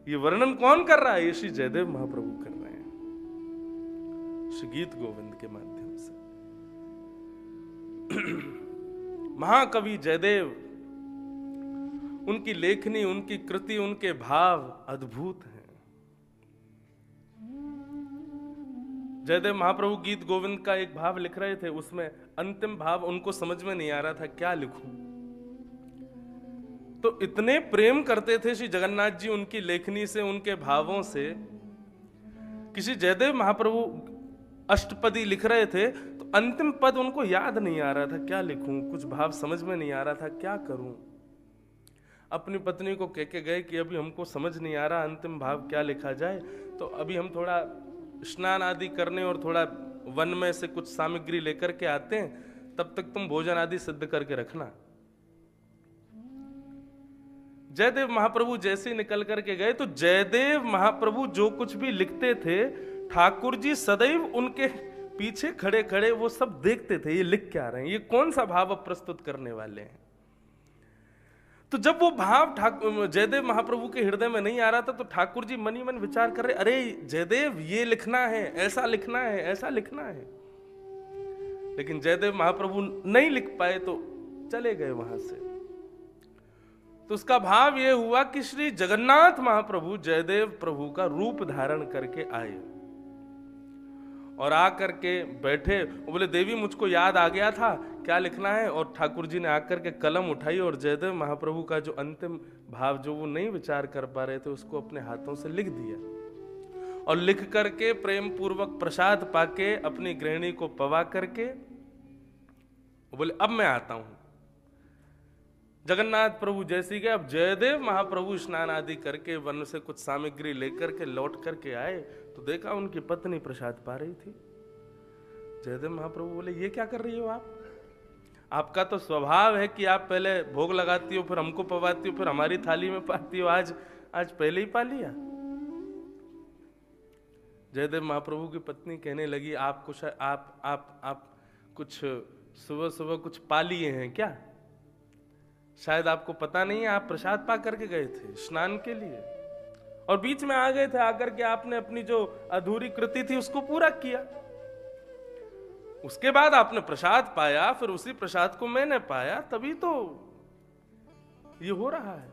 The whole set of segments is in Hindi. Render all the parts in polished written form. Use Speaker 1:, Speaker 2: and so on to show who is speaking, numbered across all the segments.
Speaker 1: ये वर्णन कौन कर रहा है? ये श्री जयदेव महाप्रभु कर रहे हैं श्री गीत गोविंद के माध्यम से। महाकवि जयदेव, उनकी लेखनी, उनकी कृति, उनके भाव अद्भुत हैं। जयदेव महाप्रभु गीत गोविंद का एक भाव लिख रहे थे, उसमें अंतिम भाव उनको समझ में नहीं आ रहा था क्या लिखूं। तो इतने प्रेम करते थे श्री जगन्नाथ जी उनकी लेखनी से, उनके भावों से। किसी जयदेव महाप्रभु अष्टपदी लिख रहे थे तो अंतिम पद उनको याद नहीं आ रहा था क्या लिखूं, कुछ भाव समझ में नहीं आ रहा था क्या करूं। अपनी पत्नी को कह के गए कि अभी हमको समझ नहीं आ रहा अंतिम भाव क्या लिखा जाए, तो अभी हम थोड़ा स्नान आदि करने और थोड़ा वन में से कुछ सामग्री लेकर के आते हैं, तब तक तुम भोजन आदि सिद्ध करके रखना। जयदेव महाप्रभु जैसे निकल करके गए तो जयदेव महाप्रभु जो कुछ भी लिखते थे, ठाकुर जी सदैव उनके पीछे खड़े खड़े वो सब देखते थे, ये लिख क्या रहे हैं, ये कौन सा भाव अब प्रस्तुत करने वाले हैं। तो जब वो भाव जयदेव महाप्रभु के हृदय में नहीं आ रहा था तो ठाकुर जी मन ही मन विचार कर रहे, अरे जयदेव ये लिखना है, ऐसा लिखना है, ऐसा लिखना है। लेकिन जयदेव महाप्रभु नहीं लिख पाए तो चले गए वहां से। तो उसका भाव ये हुआ कि श्री जगन्नाथ महाप्रभु जयदेव प्रभु का रूप धारण करके आए और आकर के बैठे। बोले देवी मुझको याद आ गया था क्या लिखना है, और ठाकुर जी ने आकर के कलम उठाई और जयदेव महाप्रभु का जो अंतिम भाव जो वो नहीं विचार कर पा रहे थे उसको अपने हाथों से लिख दिया। और लिख करके प्रेम पूर्वक प्रसाद पाके अपनी गृहिणी को पवा करके बोले अब मैं आता हूं। जगन्नाथ प्रभु जैसी गए, अब जयदेव महाप्रभु स्नान आदि करके वन से कुछ सामग्री लेकर के लौट करके आए तो देखा उनकी पत्नी प्रसाद पा रही थी। जयदेव महाप्रभु बोले ये क्या कर रही हो आप? आपका तो स्वभाव है कि आप पहले भोग लगाती हो, फिर हमको पवाती हो, फिर हमारी थाली में पाती हो, आज पहले ही पा लिया। जयदेव महाप्रभु की पत्नी कहने लगी आप कुछ सुबह सुबह कुछ पा लिए हैं क्या? शायद आपको पता नहीं है, आप प्रसाद पा करके गए थे स्नान के लिए और बीच में आ गए थे, आकर के आपने अपनी जो अधूरी कृति थी उसको पूरा किया। उसके बाद आपने प्रसाद पाया, फिर उसी प्रसाद को मैंने पाया, तभी तो ये हो रहा है।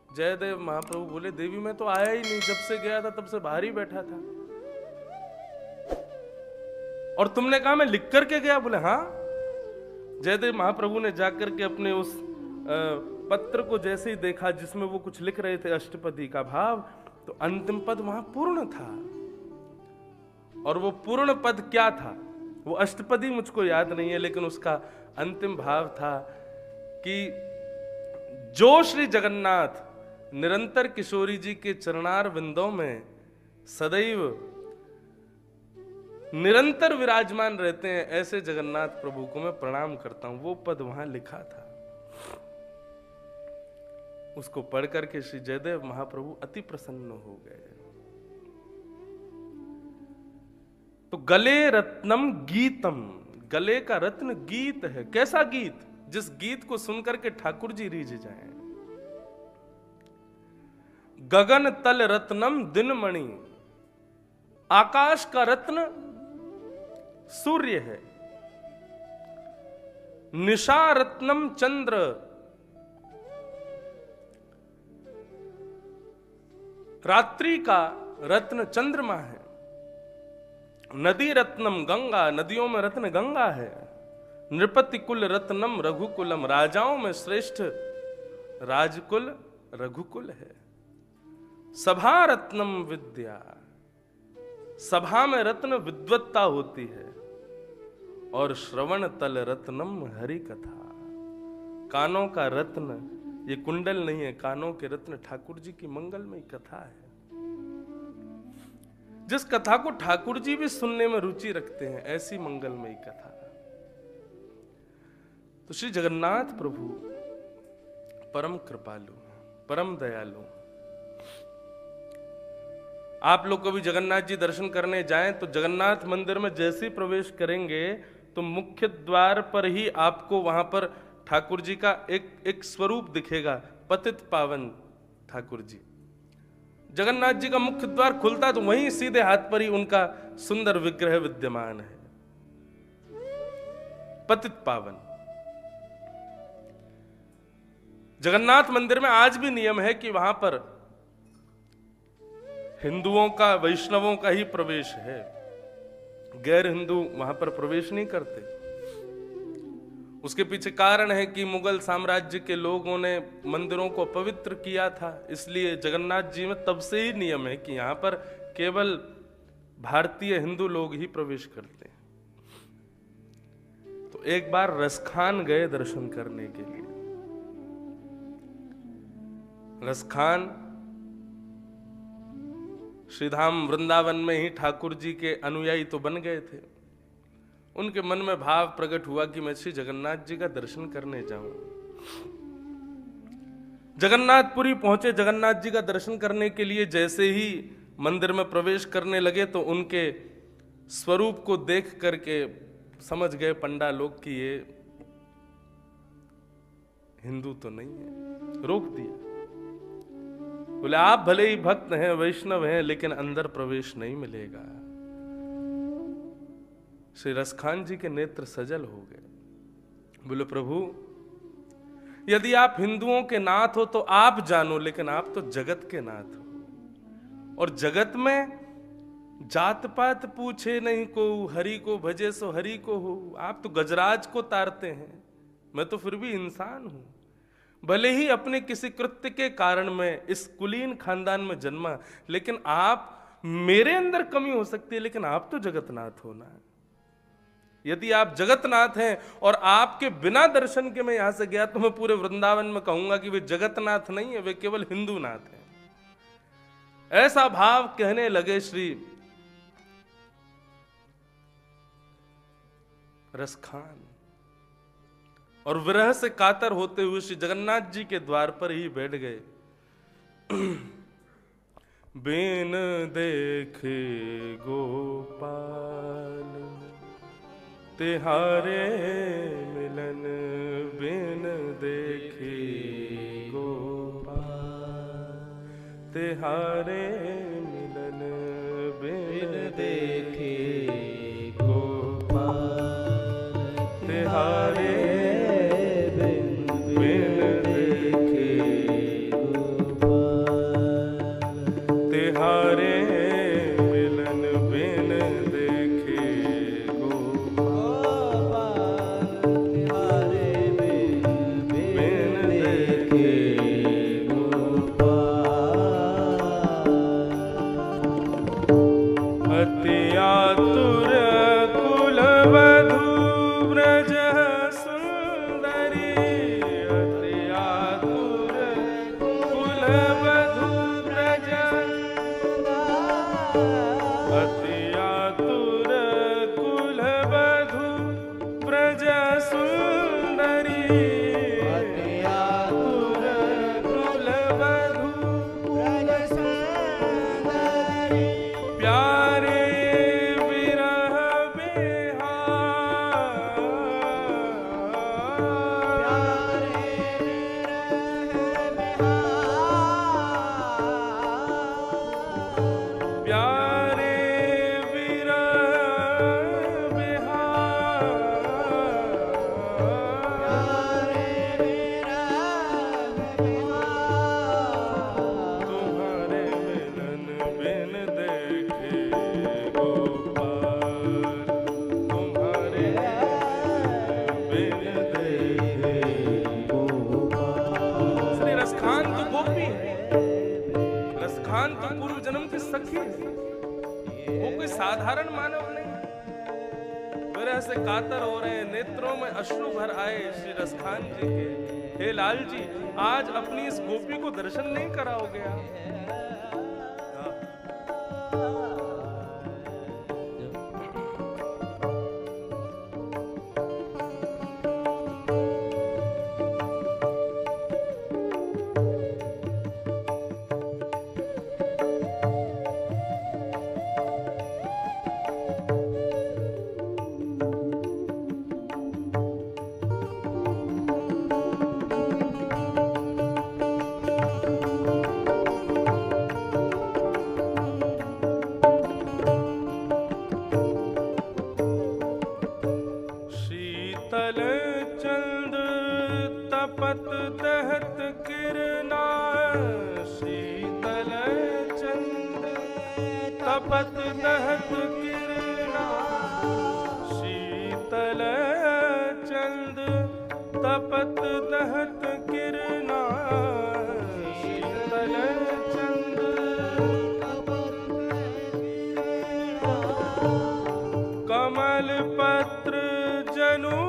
Speaker 1: जयदेव महाप्रभु बोले देवी मैं तो आया ही नहीं, जब से गया था तब से बाहर ही बैठा था और तुमने कहा मैं लिख करके गया। बोले हाँ। जयदेव महाप्रभु ने जाकर के अपने उस पत्र को जैसे ही देखा जिसमें वो कुछ लिख रहे थे अष्टपदी का भाव, तो अंतिम पद वहां पूर्ण था। और वो पूर्ण पद क्या था? वो अष्टपदी मुझको याद नहीं है, लेकिन उसका अंतिम भाव था कि जो श्री जगन्नाथ निरंतर किशोरी जी के चरणार विंदों में सदैव निरंतर विराजमान रहते हैं, ऐसे जगन्नाथ प्रभु को मैं प्रणाम करता हूं। वो पद वहां लिखा था। उसको पढ़ करके श्री जयदेव महाप्रभु अति प्रसन्न हो गए। तो गले रत्नम गीतम, गले का रत्न गीत है। कैसा गीत? जिस गीत को सुनकर के ठाकुर जी रीझ जाएं। गगन तल रत्नम दिनमणि, आकाश का रत्न सूर्य है। निशा रत्नम चंद्र, रात्रि का रत्न चंद्रमा है। नदी रत्नम गंगा, नदियों में रत्न गंगा है। नृपति कुल रत्नम रघुकुलम, राजाओं में श्रेष्ठ राजकुल रघुकुल है। सभा रत्नम विद्या, सभा में रत्न विद्वत्ता होती है। और श्रवण तल रत्नम हरि कथा, कानों का रत्न, ये कुंडल नहीं है, कानों के रत्न ठाकुर जी की मंगलमयी कथा है। जिस कथा को ठाकुर जी भी सुनने में रुचि रखते हैं, ऐसी मंगलमयी कथा। तो श्री जगन्नाथ प्रभु परम कृपालु, परम दयालु। आप लोग कभी जगन्नाथ जी दर्शन करने जाएं तो जगन्नाथ मंदिर में जैसे ही प्रवेश करेंगे तो मुख्य द्वार पर ही आपको वहां पर ठाकुर जी का एक स्वरूप दिखेगा, पतित पावन ठाकुर जी। जगन्नाथ जी का मुख्य द्वार खुलता है तो वहीं सीधे हाथ पर ही उनका सुंदर विग्रह विद्यमान है, पतित पावन। जगन्नाथ मंदिर में आज भी नियम है कि वहां पर हिंदुओं का, वैष्णवों का ही प्रवेश है, गैर हिंदू वहां पर प्रवेश नहीं करते। उसके पीछे कारण है कि मुगल साम्राज्य के लोगों ने मंदिरों को पवित्र किया था, इसलिए जगन्नाथ जी में तब से ही नियम है कि यहां पर केवल भारतीय हिंदू लोग ही प्रवेश करते हैं। तो एक बार रसखान गए दर्शन करने के लिए। रसखान श्रीधाम वृंदावन में ही ठाकुर जी के अनुयायी तो बन गए थे। उनके मन में भाव प्रकट हुआ कि मैं श्री जगन्नाथ जी का दर्शन करने जाऊं। जगन्नाथपुरी पहुंचे। जगन्नाथ जी का दर्शन करने के लिए जैसे ही मंदिर में प्रवेश करने लगे तो उनके स्वरूप को देख करके समझ गए पंडा लोग कि ये हिंदू तो नहीं है, रोक दिया। बोले आप भले ही भक्त हैं, वैष्णव हैं, लेकिन अंदर प्रवेश नहीं मिलेगा। श्री रसखान जी के नेत्र सजल हो गए। बोले प्रभु, यदि आप हिंदुओं के नाथ हो तो आप जानो, लेकिन आप तो जगत के नाथ हो, और जगत में जात पात पूछे नहीं को, हरि को भजे सो हरि को हो। आप तो गजराज को तारते हैं, मैं तो फिर भी इंसान हूं। भले ही अपने किसी कृत्य के कारण में इस कुलीन खानदान में जन्मा, लेकिन आप, मेरे अंदर कमी हो सकती है, लेकिन आप तो जगतनाथ हो ना। यदि आप जगतनाथ हैं और आपके बिना दर्शन के मैं यहां से गया तो मैं पूरे वृंदावन में कहूंगा कि वे जगतनाथ नहीं है, वे केवल हिंदूनाथ हैं। ऐसा भाव कहने लगे श्री रसखान, और विरह से कातर होते हुए श्री जगन्नाथ जी के द्वार पर ही बैठ गए। बिन देखे गोपाल तिहारे मिलन, बिन देखे गोपाल तिहारे मिलन, बिन देखे गोपाल तिहारे साधारण मानव नहीं। विरह से कातर हो रहे, नेत्रों में अश्रु भर आए श्री रसखान जी के। हे लाल जी, आज अपनी इस गोपी को दर्शन नहीं कराओगे आप? दहत किरणा शीतल चंद, तपत दहत किरणा शीतल चंद, तपत दहत किरणा शीतल चंद। कमल पत्र जनु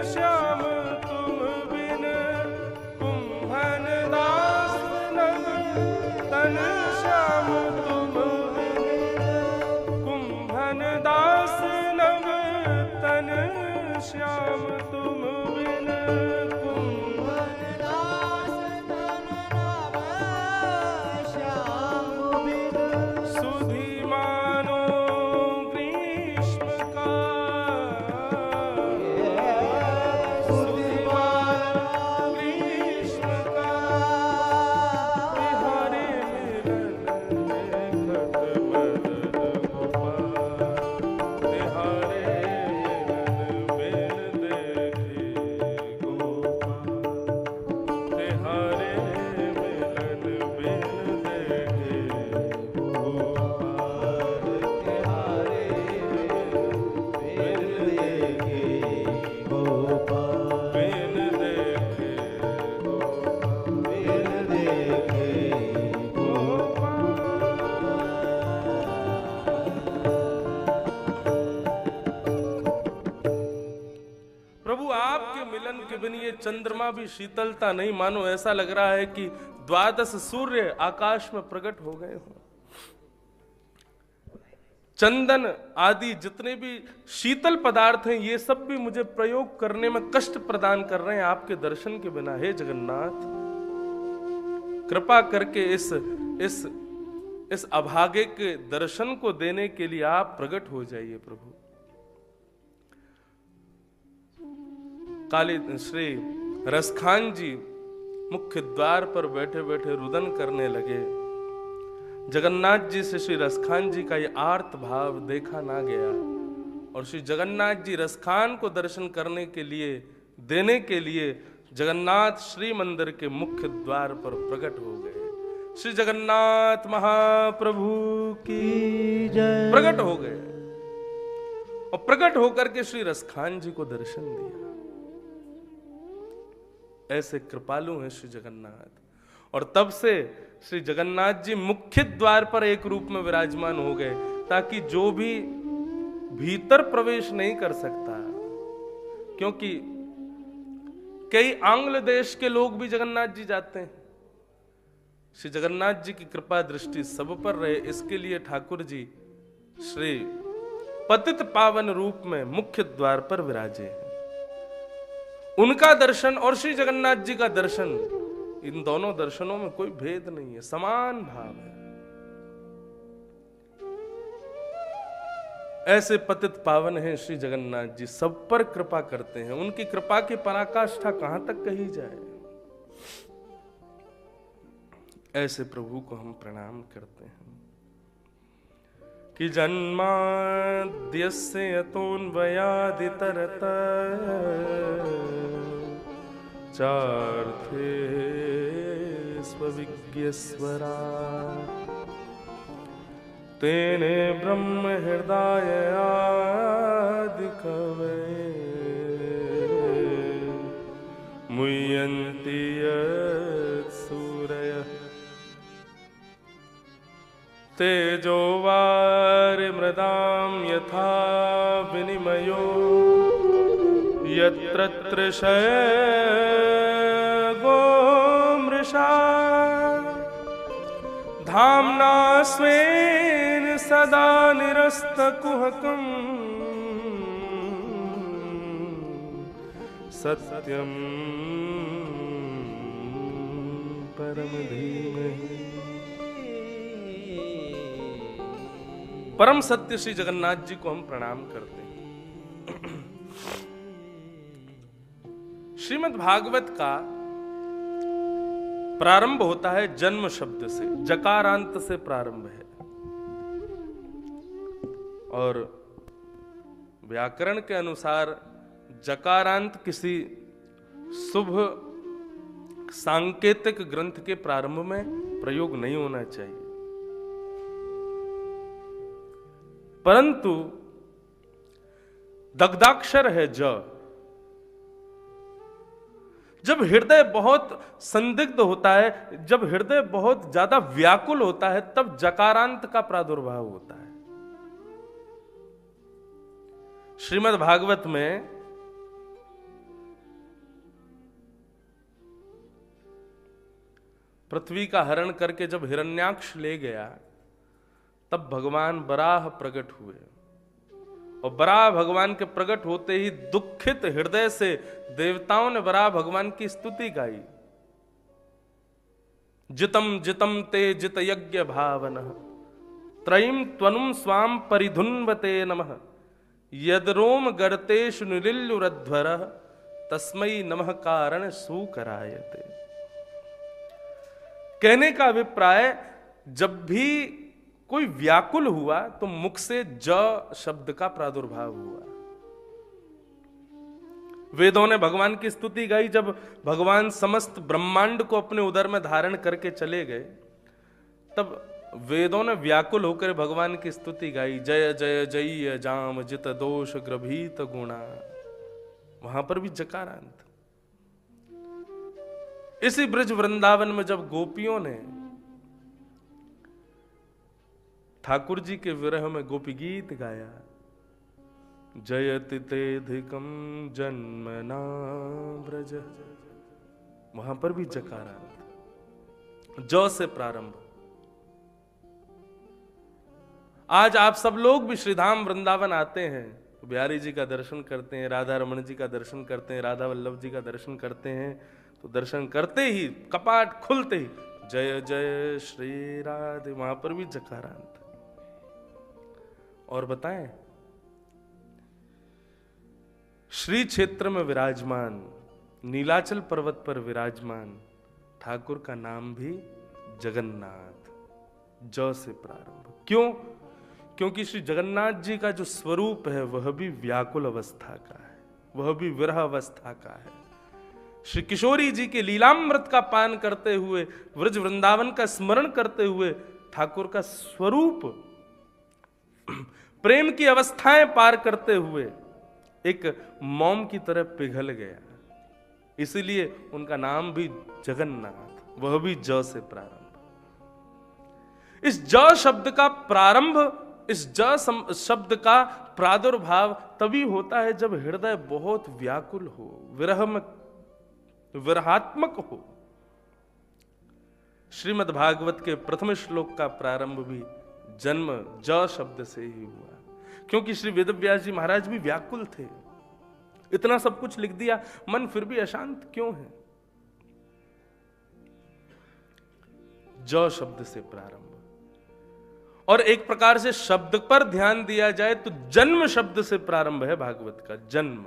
Speaker 1: श्याम तुम बिन, कुंभन दास नव तन श्याम तुम बिन, कुंभन दास नव तन श्याम तुम बिन, कुंभन दास तन नव श्याम बिन। सुधि मानो ग्रीष्म का, ये चंद्रमा भी शीतलता नहीं, मानो ऐसा लग रहा है कि 12 सूर्य आकाश में प्रकट हो गए हों। चंदन आदि जितने भी शीतल पदार्थ हैं, ये सब भी मुझे प्रयोग करने में कष्ट प्रदान कर रहे हैं आपके दर्शन के बिना। हे जगन्नाथ, कृपा करके इस अभागे के दर्शन को देने के लिए आप प्रकट हो जाइए प्रभु। काली श्री रसखान जी मुख्य द्वार पर बैठे बैठे रुदन करने लगे। जगन्नाथ जी से श्री रसखान जी का ये आर्त भाव देखा ना गया और श्री जगन्नाथ जी रसखान को दर्शन करने के लिए देने के लिए जगन्नाथ श्री मंदिर के मुख्य द्वार पर प्रकट हो गए। श्री जगन्नाथ महाप्रभु की जय। प्रकट हो गए और प्रकट होकर के श्री रसखान जी को दर्शन दिया। ऐसे कृपालु हैं श्री जगन्नाथ। और तब से श्री जगन्नाथ जी मुख्य द्वार पर एक रूप में विराजमान हो गए, ताकि जो भी भीतर प्रवेश नहीं कर सकता, क्योंकि कई आंग्ल देश के लोग भी जगन्नाथ जी जाते हैं। श्री जगन्नाथ जी की कृपा दृष्टि सब पर रहे, इसके लिए ठाकुर जी श्री पतित पावन रूप में मुख्य द्वार पर विराजे हैं। उनका दर्शन और श्री जगन्नाथ जी का दर्शन, इन दोनों दर्शनों में कोई भेद नहीं है, समान भाव है। ऐसे पतित पावन हैं श्री जगन्नाथ जी, सब पर कृपा करते हैं। उनकी कृपा की पराकाष्ठा कहां तक कही जाए। ऐसे प्रभु को हम प्रणाम करते हैं कि जन्माद्यस्य यतोऽन्वयादितरत चार्थे स्वविज्ञस्वरा तेने ब्रह्म हृदय आदि कवये मुह्यन्ति सूरयः तेजो वारिमृदां यथा विनिमयो यत्र तृषगो मृषा धाम्ना स्वेन सदा निरस्तकुहकम् सत्यं परम धीमहि। परम सत्य श्री जगन्नाथ जी को हम प्रणाम करते हैं। श्रीमद् भागवत का प्रारंभ होता है जन्म शब्द से, जकारांत से प्रारंभ है। और व्याकरण के अनुसार जकारांत किसी शुभ सांकेतिक ग्रंथ के प्रारंभ में प्रयोग नहीं होना चाहिए, परंतु दग्धाक्षर है ज। जब हृदय बहुत संदिग्ध होता है, जब हृदय बहुत ज्यादा व्याकुल होता है, तब जकारांत का प्रादुर्भाव होता है। श्रीमद् भागवत में पृथ्वी का हरण करके जब हिरण्याक्ष ले गया, तब भगवान वराह प्रकट हुए, और वराह भगवान के प्रकट होते ही दुखित हृदय से देवताओं ने वराह भगवान की स्तुति गाई। जितम जितम ते जित यज्ञ भावनः त्रयीम त्वनुम स्वाम परिधुन्वते नमः यदरोम गर्तेषु निलिल्युरध्वरः तस्मै नमः कारण सुकरायते। कहने का अभिप्राय, जब भी कोई व्याकुल हुआ तो मुख से ज शब्द का प्रादुर्भाव हुआ। वेदों ने भगवान की स्तुति गाई। जब भगवान समस्त ब्रह्मांड को अपने उदर में धारण करके चले गए, तब वेदों ने व्याकुल होकर भगवान की स्तुति गाई। जय जय जय जाम जित दोष ग्रभीत गुणा। वहां पर भी जकारांत। इसी ब्रज वृंदावन में जब गोपियों ने ठाकुर जी के विरह में गोपी गीत गाया, जयति तेधिकम जन्मना ब्रज, वहां पर भी जकारांत, ज से प्रारंभ। आज आप सब लोग भी श्रीधाम वृंदावन आते हैं, बिहारी जी का दर्शन करते हैं, राधा रमण जी का दर्शन करते हैं, राधा वल्लभ जी का दर्शन करते हैं, तो दर्शन करते ही, कपाट खुलते ही जय जय श्री राधे, वहां पर भी जकारांत। और बताएं, श्री क्षेत्र में विराजमान, नीलाचल पर्वत पर विराजमान ठाकुर का नाम भी जगन्नाथ, ज से प्रारंभ। क्यों? क्योंकि श्री जगन्नाथ जी का जो स्वरूप है वह भी व्याकुल अवस्था का है, वह भी विरह अवस्था का है। श्री किशोरी जी के लीलामृत का पान करते हुए, व्रज वृंदावन का स्मरण करते हुए ठाकुर का स्वरूप प्रेम की अवस्थाएं पार करते हुए एक मोम की तरह पिघल गया। इसीलिए उनका नाम भी जगन्नाथ, वह भी ज से प्रारंभ। इस ज शब्द का प्रारंभ, इस ज शब्द का प्रादुर्भाव तभी होता है जब हृदय बहुत व्याकुल हो, विरह में विरहात्मक हो। श्रीमद् भागवत के प्रथम श्लोक का प्रारंभ भी जन्म ज शब्द से ही हुआ, क्योंकि श्री वेदव्यास जी महाराज भी व्याकुल थे। इतना सब कुछ लिख दिया, मन फिर भी अशांत क्यों है? ज शब्द से प्रारंभ। और एक प्रकार से शब्द पर ध्यान दिया जाए तो जन्म शब्द से प्रारंभ है भागवत का। जन्म,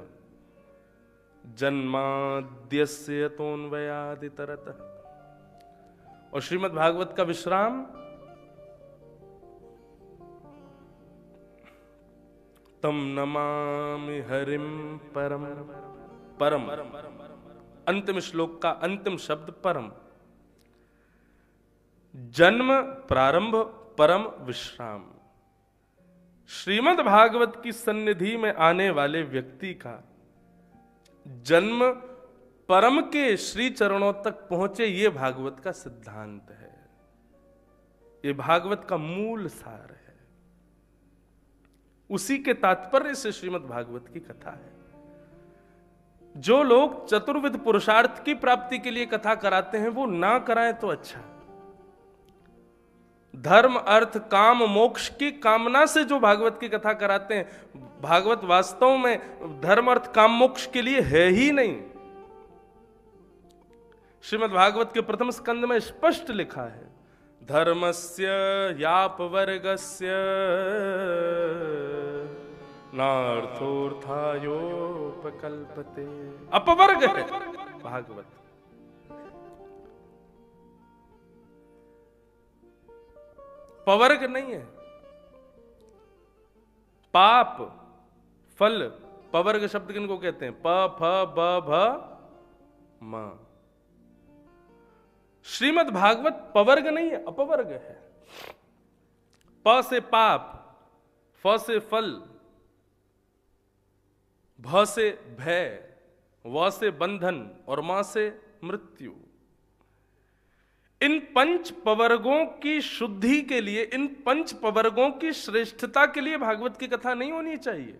Speaker 1: जन्माद्यस्य तोन्वयादितरतः। और श्रीमद् भागवत का विश्राम तम नमामि हरिम परम। परम, अंतिम श्लोक का अंतिम शब्द परम। जन्म प्रारंभ, परम विश्राम। श्रीमद् भागवत की सन्निधि में आने वाले व्यक्ति का जन्म परम के श्री चरणों तक पहुंचे, ये भागवत का सिद्धांत है, ये भागवत का मूल सार है। उसी के तात्पर्य से श्रीमद् भागवत की कथा है। जो लोग चतुर्विध पुरुषार्थ की प्राप्ति के लिए कथा कराते हैं वो ना कराएं तो अच्छा। धर्म अर्थ काम मोक्ष की कामना से जो भागवत की कथा कराते हैं, भागवत वास्तव में धर्म अर्थ काम मोक्ष के लिए है ही नहीं। श्रीमद् भागवत के प्रथम स्कंद में स्पष्ट लिखा है, धर्मस्य यापवर्गस्य नार्थोर्थायोपकल्पते। अपवर्ग है भागवत। पवर्ग नहीं है। पाप फल पवर्ग शब्द किनको कहते हैं? प फ ब भ म। श्रीमद् भागवत पवर्ग नहीं है, अपवर्ग है। प से पाप, फ से फल, भ से भय, व से बंधन और म से मृत्यु। इन पंच पवर्गों की शुद्धि के लिए, इन पंच पवर्गों की श्रेष्ठता के लिए भागवत की कथा नहीं होनी चाहिए।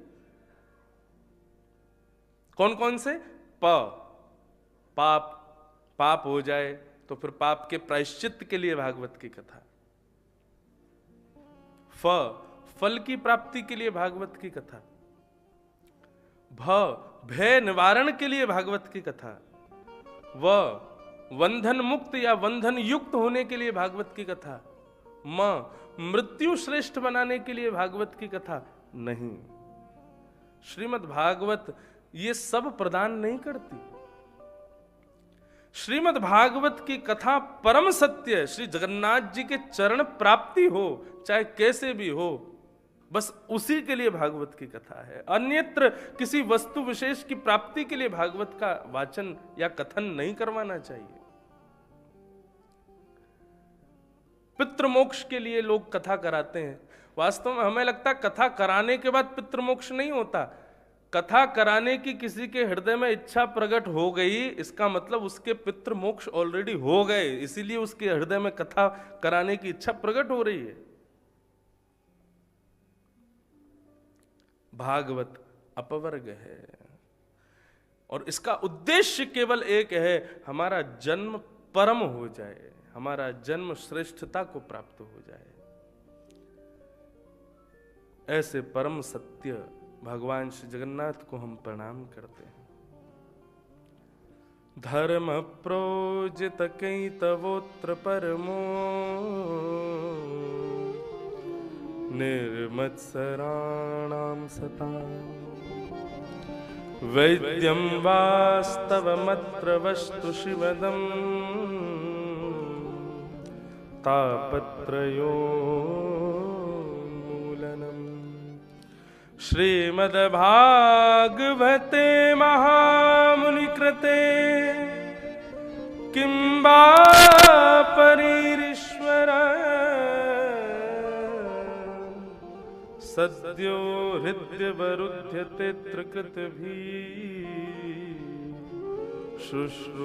Speaker 1: कौन कौन से? पाप, पाप हो जाए तो फिर पाप के प्रायश्चित के लिए भागवत की कथा। फल की प्राप्ति के लिए भागवत की कथा। भय निवारण के लिए भागवत की कथा। बंधन मुक्त या बंधन युक्त होने के लिए भागवत की कथा। मृत्यु श्रेष्ठ बनाने के लिए भागवत की कथा नहीं। श्रीमद् भागवत ये सब प्रदान नहीं करती। श्रीमद् भागवत की कथा परम सत्य, श्री जगन्नाथ जी के चरण प्राप्ति हो, चाहे कैसे भी हो, बस उसी के लिए भागवत की कथा है। अन्यत्र किसी वस्तु विशेष की प्राप्ति के लिए भागवत का वाचन या कथन नहीं करवाना चाहिए। पितृमोक्ष के लिए लोग कथा कराते हैं। वास्तव में हमें लगता है कथा कराने के बाद पितृमोक्ष नहीं होता। कथा कराने की किसी के हृदय में इच्छा प्रकट हो गई, इसका मतलब उसके पितृमोक्ष ऑलरेडी हो गए, इसीलिए उसके हृदय में कथा कराने की इच्छा प्रकट हो रही है। भागवत अपवर्ग है और इसका उद्देश्य केवल एक है, हमारा जन्म परम हो जाए, हमारा जन्म श्रेष्ठता को प्राप्त हो जाए। ऐसे परम सत्य भगवान श्री जगन्नाथ को हम प्रणाम करते हैं। धर्म प्रोजित कैतवोत्र परमो निर्मत्सराणां सता वैद्यं वास्तवमत्र वस्तु शिवदम् तापत्रयोन्मूलनम्। श्रीमद्भागवते महामुनिकृते किं वा परीरीश्वर सद्यो हृद्यवरुध्यते त्रिकृतभिः शुश्रूषुभिस्तच्छणा।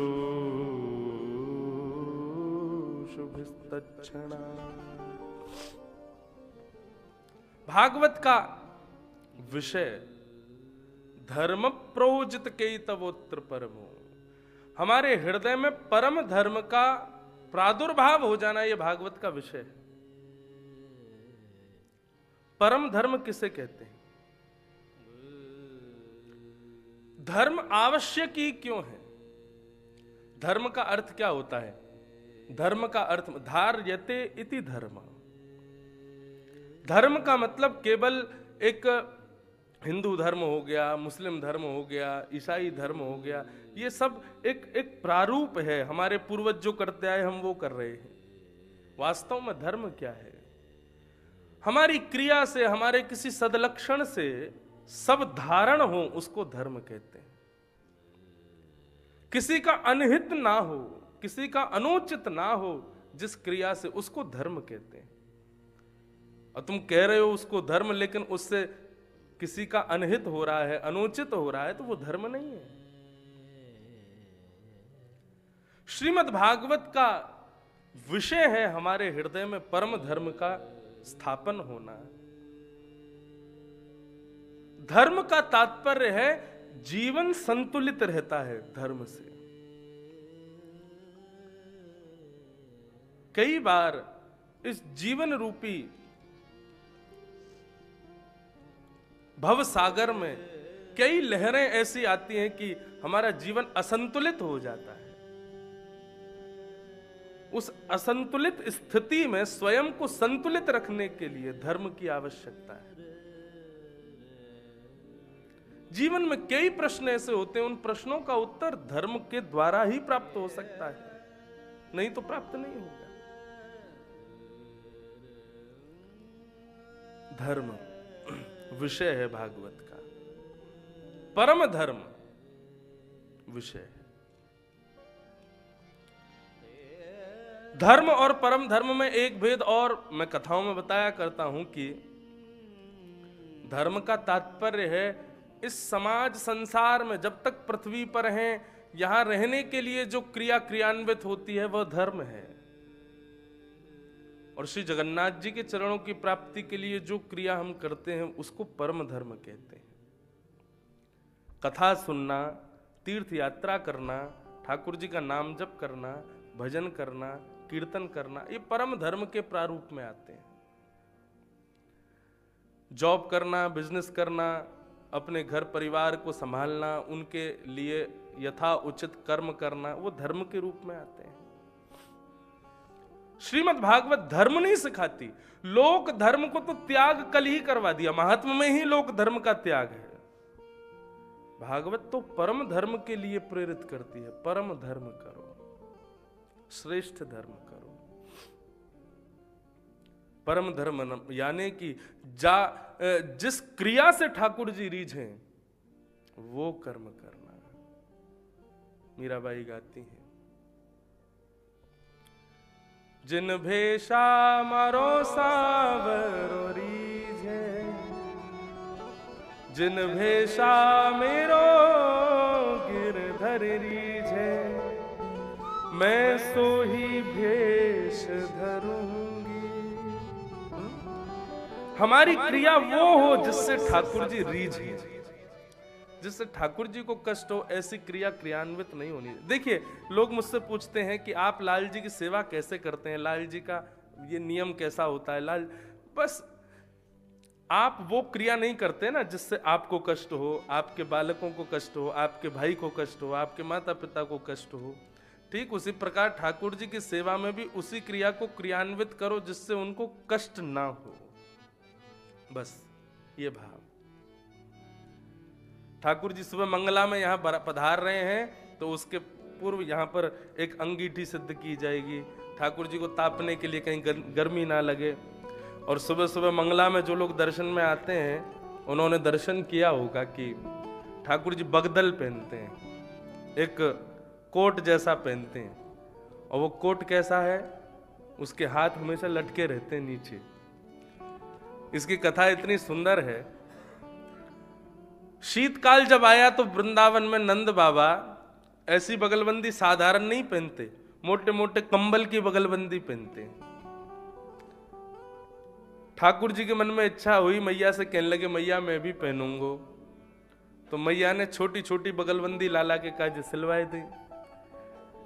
Speaker 1: भागवत का विषय धर्म प्रोजित कैतवोत्र परमो, हमारे हृदय में परम धर्म का प्रादुर्भाव हो जाना, यह भागवत का विषय है। परम धर्म किसे कहते हैं? धर्म आवश्यक ही क्यों है? धर्म का अर्थ क्या होता है? धर्म का अर्थ धार्यते इति धर्म। धर्म का मतलब केवल एक हिंदू धर्म हो गया, मुस्लिम धर्म हो गया, ईसाई धर्म हो गया, ये सब एक प्रारूप है। हमारे पूर्वज जो करते आए हम वो कर रहे हैं। वास्तव में धर्म क्या है? हमारी क्रिया से, हमारे किसी सदलक्षण से सब धारण हो, उसको धर्म कहते हैं। किसी का अनहित ना हो, किसी का अनुचित ना हो जिस क्रिया से, उसको धर्म कहते हैं। और तुम कह रहे हो उसको धर्म, लेकिन उससे किसी का अनहित हो रहा है, अनुचित हो रहा है, तो वो धर्म नहीं है। श्रीमद् भागवत का विषय है हमारे हृदय में परम धर्म का स्थापन होना। धर्म का तात्पर्य है जीवन संतुलित रहता है धर्म से। कई बार इस जीवन रूपी भव सागर में कई लहरें ऐसी आती हैं कि हमारा जीवन असंतुलित हो जाता है। उस असंतुलित स्थिति में स्वयं को संतुलित रखने के लिए धर्म की आवश्यकता है। जीवन में कई प्रश्न ऐसे होते हैं, उन प्रश्नों का उत्तर धर्म के द्वारा ही प्राप्त हो सकता है, नहीं तो प्राप्त नहीं होगा। धर्म विषय है भागवत का, परम धर्म विषय है। धर्म और परम धर्म में एक भेद और मैं कथाओं में बताया करता हूं कि धर्म का तात्पर्य है इस समाज संसार में जब तक पृथ्वी पर हैं यहां रहने के लिए जो क्रिया क्रियान्वित होती है वह धर्म है। और श्री जगन्नाथ जी के चरणों की प्राप्ति के लिए जो क्रिया हम करते हैं उसको परम धर्म कहते हैं। कथा सुनना, तीर्थ यात्रा करना, ठाकुर जी का नाम जप करना, भजन करना, कीर्तन करना, ये परम धर्म के प्रारूप में आते हैं। जॉब करना, बिजनेस करना, अपने घर परिवार को संभालना, उनके लिए यथा उचित कर्म करना, वो धर्म के रूप में आते हैं। श्रीमद् भागवत धर्म नहीं सिखाती, लोक धर्म को तो त्याग कल ही करवा दिया, महात्मा में ही लोक धर्म का त्याग है। भागवत तो परम धर्म के लिए प्रेरित करती है, परम धर्म करो, श्रेष्ठ धर्म करो। परम धर्म यानी कि जिस क्रिया से ठाकुर जी रीझें वो कर्म करना। मीराबाई गाती हैं, जिन भेषा मारो सावरो रीझे, जिन भेषा मेरो गिरधर रीझे, मैं सो ही भेष धरूंगी। हमारी क्रिया वो हो जिससे ठाकुर जी रीझे, जिससे ठाकुर जी को कष्ट हो, ऐसी क्रिया क्रियान्वित नहीं होनी। देखिए, लोग मुझसे पूछते हैं कि आप लाल जी की सेवा कैसे करते हैं, लाल जी का ये नियम कैसा होता है। लाल, बस आप वो क्रिया नहीं करते ना जिससे आपको कष्ट हो, आपके बालकों को कष्ट हो, आपके भाई को कष्ट हो, आपके माता पिता को कष्ट हो। ठीक उसी प्रकार ठाकुर जी की सेवा में भी उसी क्रिया को क्रियान्वित करो जिससे उनको कष्ट ना हो। बस ये भाव। ठाकुर जी सुबह मंगला में यहाँ पधार रहे हैं तो उसके पूर्व यहाँ पर एक अंगीठी सिद्ध की जाएगी, ठाकुर जी को तापने के लिए कहीं गर्मी ना लगे। और सुबह सुबह मंगला में जो लोग दर्शन में आते हैं उन्होंने दर्शन किया होगा कि ठाकुर जी बगदल पहनते हैं, एक कोट जैसा पहनते हैं। और वो कोट कैसा है, उसके हाथ हमेशा लटके रहते हैं नीचे। इसकी कथा इतनी सुंदर है। शीतकाल जब आया तो वृंदावन में नंद बाबा ऐसी बगलबंदी साधारण नहीं पहनते, मोटे मोटे कंबल की बगलबंदी पहनते हैं। ठाकुर जी के मन में इच्छा हुई, मैया से कहने लगे मैया मैं भी पहनूंगा। तो मैया ने छोटी छोटी बगलबंदी लाला के काज सिलवाए दी,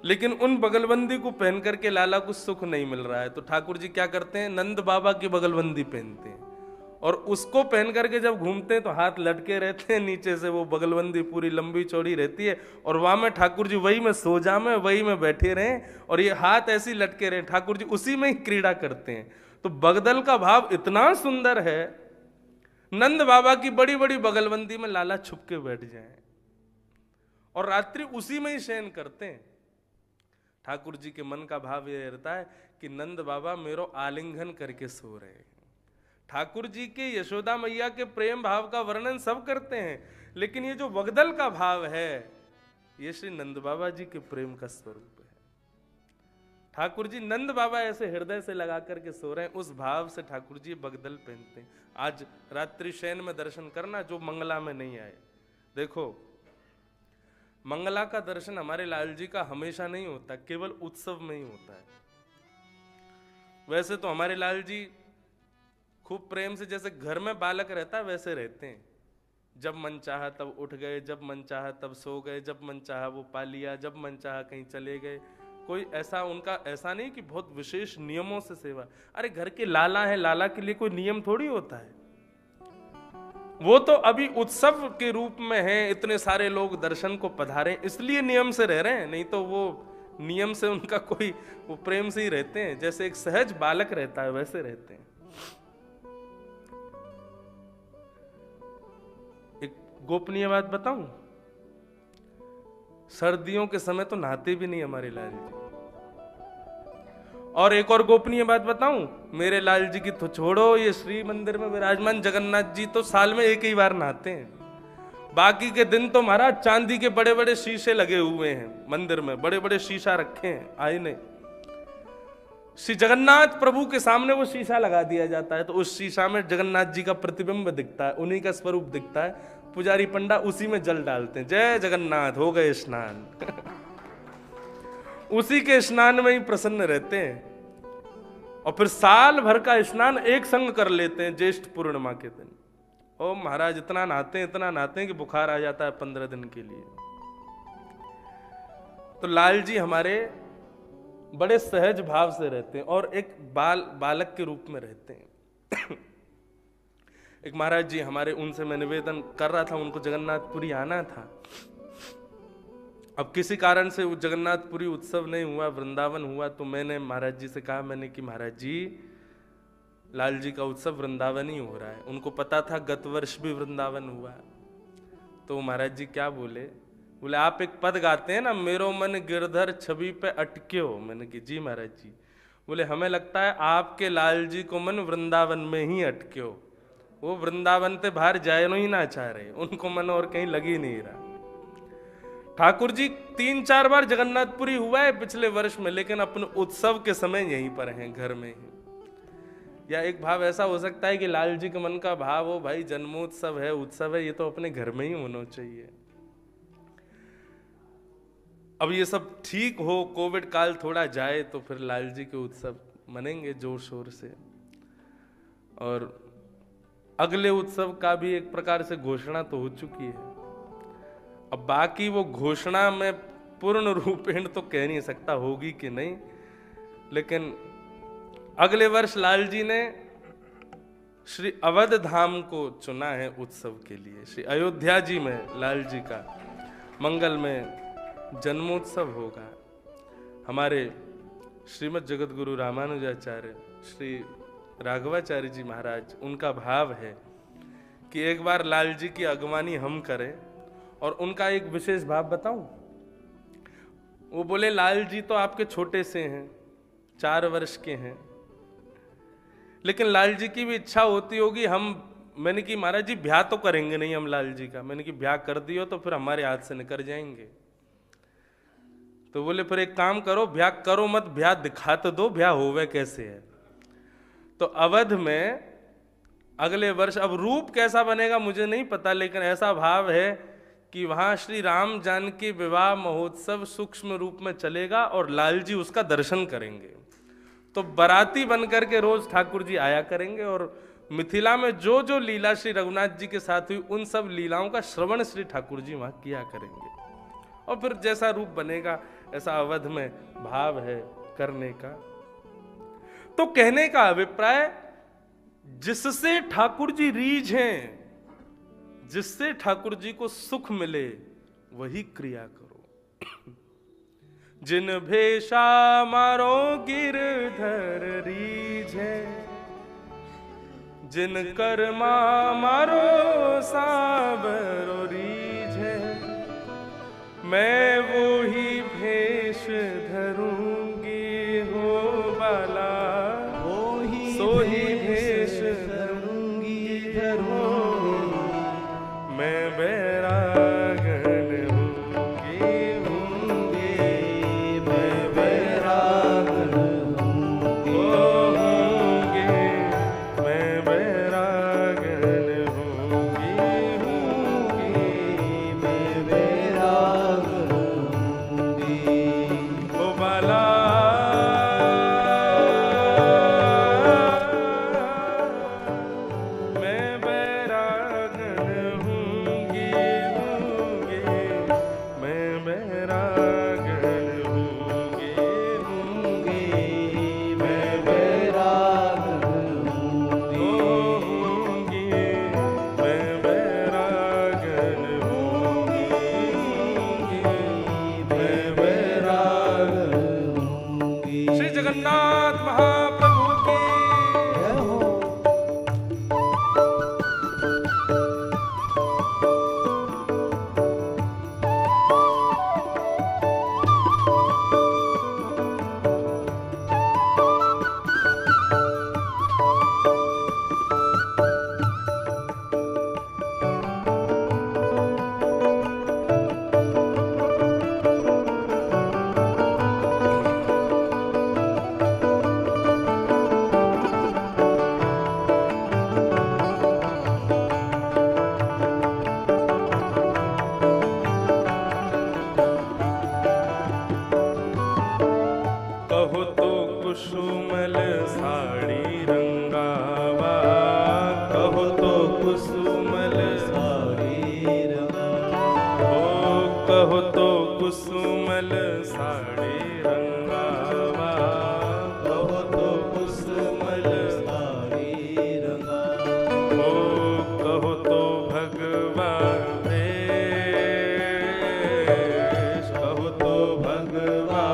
Speaker 1: लेकिन उन बगलबंदी को पहन करके लाला को सुख नहीं मिल रहा है। तो ठाकुर जी क्या करते हैं, नंद बाबा की बगलबंदी पहनते हैं और उसको पहन करके जब घूमते हैं तो हाथ लटके रहते हैं नीचे से, वो बगलबंदी पूरी लंबी चौड़ी रहती है। और वहां में ठाकुर जी वही में सो जामे, वही में बैठे रहें और ये हाथ ऐसी लटके रहे, ठाकुर जी उसी में ही क्रीड़ा करते हैं। तो बगदल का भाव इतना सुंदर है, नंद बाबा की बड़ी बड़ी बगलबंदी में लाला छुप के बैठ जाए और रात्रि उसी में ही शयन करते हैं। ठाकुर जी के मन का भाव यह रहता है कि नंद बाबा मेरो आलिंगन करके सो रहे हैं। ठाकुर जी के यशोदा मैया के प्रेम भाव का वर्णन सब करते हैं, लेकिन ये जो बगदल का भाव है ये श्री नंद बाबा जी के प्रेम का स्वरूप है। ठाकुर जी नंद बाबा ऐसे हृदय से लगा करके सो रहे हैं, उस भाव से ठाकुर जी बगदल पहनते हैं। आज रात्रि शयन में दर्शन करना जो मंगला में नहीं आए। देखो, मंगला का दर्शन हमारे लाल जी का हमेशा नहीं होता, केवल उत्सव में ही होता है। वैसे तो हमारे लाल जी खूब प्रेम से जैसे घर में बालक रहता है वैसे रहते हैं। जब मन चाहा तब उठ गए, जब मन चाहा तब सो गए, जब मन चाहा वो पा लिया, जब मन चाहा कहीं चले गए। कोई ऐसा उनका ऐसा नहीं कि बहुत विशेष नियमों से सेवा। अरे घर के लाला है, लाला के लिए कोई नियम थोड़ी होता है। वो तो अभी उत्सव के रूप में है, इतने सारे लोग दर्शन को पधारे इसलिए नियम से रह रहे हैं, नहीं तो वो नियम से उनका कोई, वो प्रेम से ही रहते हैं। जैसे एक सहज बालक रहता है वैसे रहते हैं। एक गोपनीय बात बताऊं, सर्दियों के समय तो नहाते भी नहीं हमारे लाल जी, और एक और गोपनीय बात बताऊं, मेरे लाल जी की तो छोड़ो, ये श्री मंदिर में विराजमान जगन्नाथ जी तो साल में एक ही बार नहाते हैं। बाकी के दिन तो महाराज चांदी के बड़े बड़े शीशे लगे हुए हैं मंदिर में, बड़े बड़े शीशा रखे हैं आईने। श्री जगन्नाथ प्रभु के सामने वो शीशा लगा दिया जाता है, तो उस शीशा में जगन्नाथ जी का प्रतिबिंब दिखता है, उन्हीं का स्वरूप दिखता है। पुजारी पंडा उसी में जल डालते हैं, जय जगन्नाथ, हो गए स्नान। उसी के स्नान में ही प्रसन्न रहते हैं। और फिर साल भर का स्नान एक संग कर लेते हैं ज्येष्ठ पूर्णिमा के दिन। ओ महाराज इतना नहाते हैं कि बुखार आ जाता है 15 दिन के लिए। तो लाल जी हमारे बड़े सहज भाव से रहते हैं और एक बालक के रूप में रहते हैं। एक महाराज जी हमारे, उनसे मैं निवेदन कर रहा था, उनको जगन्नाथपुरी आना था। अब किसी कारण से वो जगन्नाथपुरी उत्सव नहीं हुआ, वृंदावन हुआ। तो मैंने महाराज जी से कहा, मैंने कि महाराज जी लाल जी का उत्सव वृंदावन ही हो रहा है। उनको पता था गत वर्ष भी वृंदावन हुआ। तो महाराज जी क्या बोले, बोले आप एक पद गाते हैं ना, मेरो मन गिरधर छवि पे अटक्यो। मैंने कि जी महाराज जी। बोले हमें लगता है आपके लाल जी को मन वृंदावन में ही अटक्यो, वो वृंदावन से बाहर जाए ही ना चाह रहे, उनको मन और कहीं लग ही नहीं रहा। ठाकुर जी 3-4 बार जगन्नाथपुरी हुआ है पिछले वर्ष में, लेकिन अपने उत्सव के समय यहीं पर हैं, घर में ही। या एक भाव ऐसा हो सकता है कि लाल जी के मन का भाव हो, भाई जन्मोत्सव है, उत्सव है, ये तो अपने घर में ही होना चाहिए। अब ये सब ठीक हो, कोविड काल थोड़ा जाए, तो फिर लाल जी के उत्सव मनेंगे जोर शोर से। और अगले उत्सव का भी एक प्रकार से घोषणा तो हो चुकी है। अब बाकी वो घोषणा में पूर्ण रूपेण तो कह नहीं सकता होगी कि नहीं, लेकिन अगले वर्ष लाल जी ने श्री अवध धाम को चुना है उत्सव के लिए। श्री अयोध्या जी में लाल जी का मंगल में जन्मोत्सव होगा। हमारे श्रीमद जगत गुरु रामानुजाचार्य श्री राघवाचार्य जी महाराज, उनका भाव है कि एक बार लाल जी की अगवानी हम करें। और उनका एक विशेष भाव बताऊं, वो बोले लाल जी तो आपके छोटे से हैं, 4 वर्ष के हैं, लेकिन लाल जी की भी इच्छा होती होगी हम, मैंने कि महाराज जी ब्याह तो करेंगे नहीं हम लाल जी का। मैंने कि ब्याह कर दियो तो फिर हमारे हाथ से निकल जाएंगे। तो बोले फिर एक काम करो, ब्याह करो मत, ब्याह दिखा तो दो, ब्याह होवे कैसे है। तो अवध में अगले वर्ष, अब रूप कैसा बनेगा मुझे नहीं पता, लेकिन ऐसा भाव है कि वहां श्री राम जानकी विवाह महोत्सव सूक्ष्म रूप में चलेगा और लाल जी उसका दर्शन करेंगे। तो बाराती बनकर के रोज ठाकुर जी आया करेंगे और मिथिला में जो जो लीला श्री रघुनाथ जी के साथ हुई, उन सब लीलाओं का श्रवण श्री ठाकुर जी वहां किया करेंगे। और फिर जैसा रूप बनेगा ऐसा अवध में भाव है करने का। तो कहने का अभिप्राय, जिससे ठाकुर जी रीझ हैं, जिससे ठाकुर जी को सुख मिले, वही क्रिया करो। जिन भेषा मारो गिरधर रीझे, जिन कर्मा मारो साबरो रीझे, मैं वो ही भेष धरूंगी हो बाला, सो ही भेष धरूंगी धरो, मैं बैरागन होंगी होंगी, मैं बैरागन होंगी, मैं बैरागन होंगी होंगी, मैं बैरागन होंगी ओ बाला, मैं बैरागन होंगी होंगी, मैं बैरागन होंगी होंगी, मैं बैरागन होंगी, मैं बैरागन होंगी होंगी, मैं बैरागन होंगी। श्री जगन्नाथ महाप्रभु की जय हो। कुसुमल साड़ी रंगावा, कहो तो कुसुमल साड़ी रंगावा, ओ कहो तो कुसुमल साड़ी रंगावा, कहो तो कुसुमल साड़ी रंगावा, ओ कहो तो भगवा भेष, कहो तो भगवा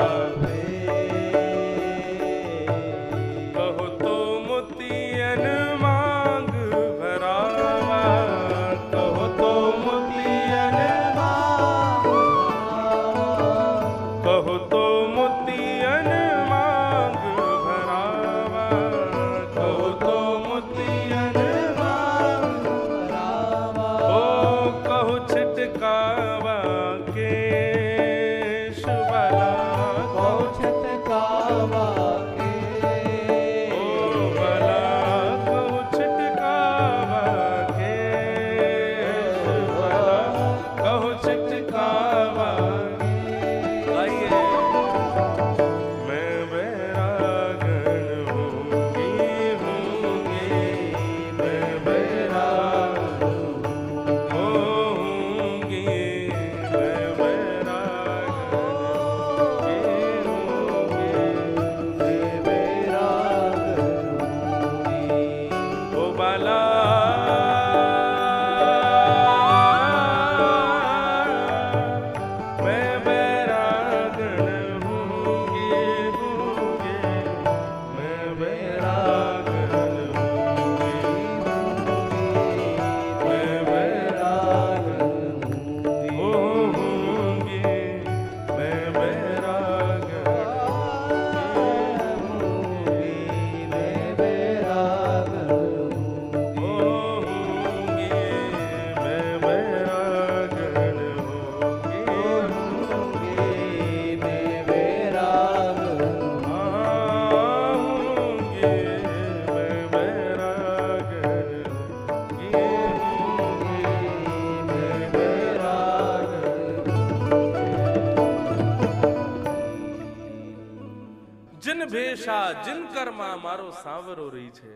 Speaker 1: भेषा जिन कर्मा मारो सांवरो रही छे,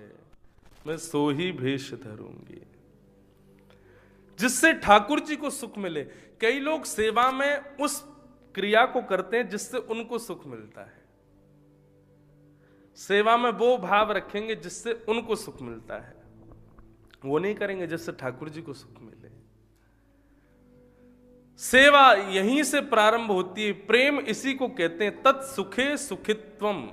Speaker 1: मैं सो ही भेष धरूंगी। जिससे ठाकुर जी को सुख मिले। कई लोग सेवा में उस क्रिया को करते हैं जिससे उनको सुख मिलता है। सेवा में वो भाव रखेंगे जिससे उनको सुख मिलता है, वो नहीं करेंगे जिससे ठाकुर जी को सुख मिले। सेवा यहीं से प्रारंभ होती है। प्रेम इसी को कहते हैं, तत्सुखे सुखित्वम।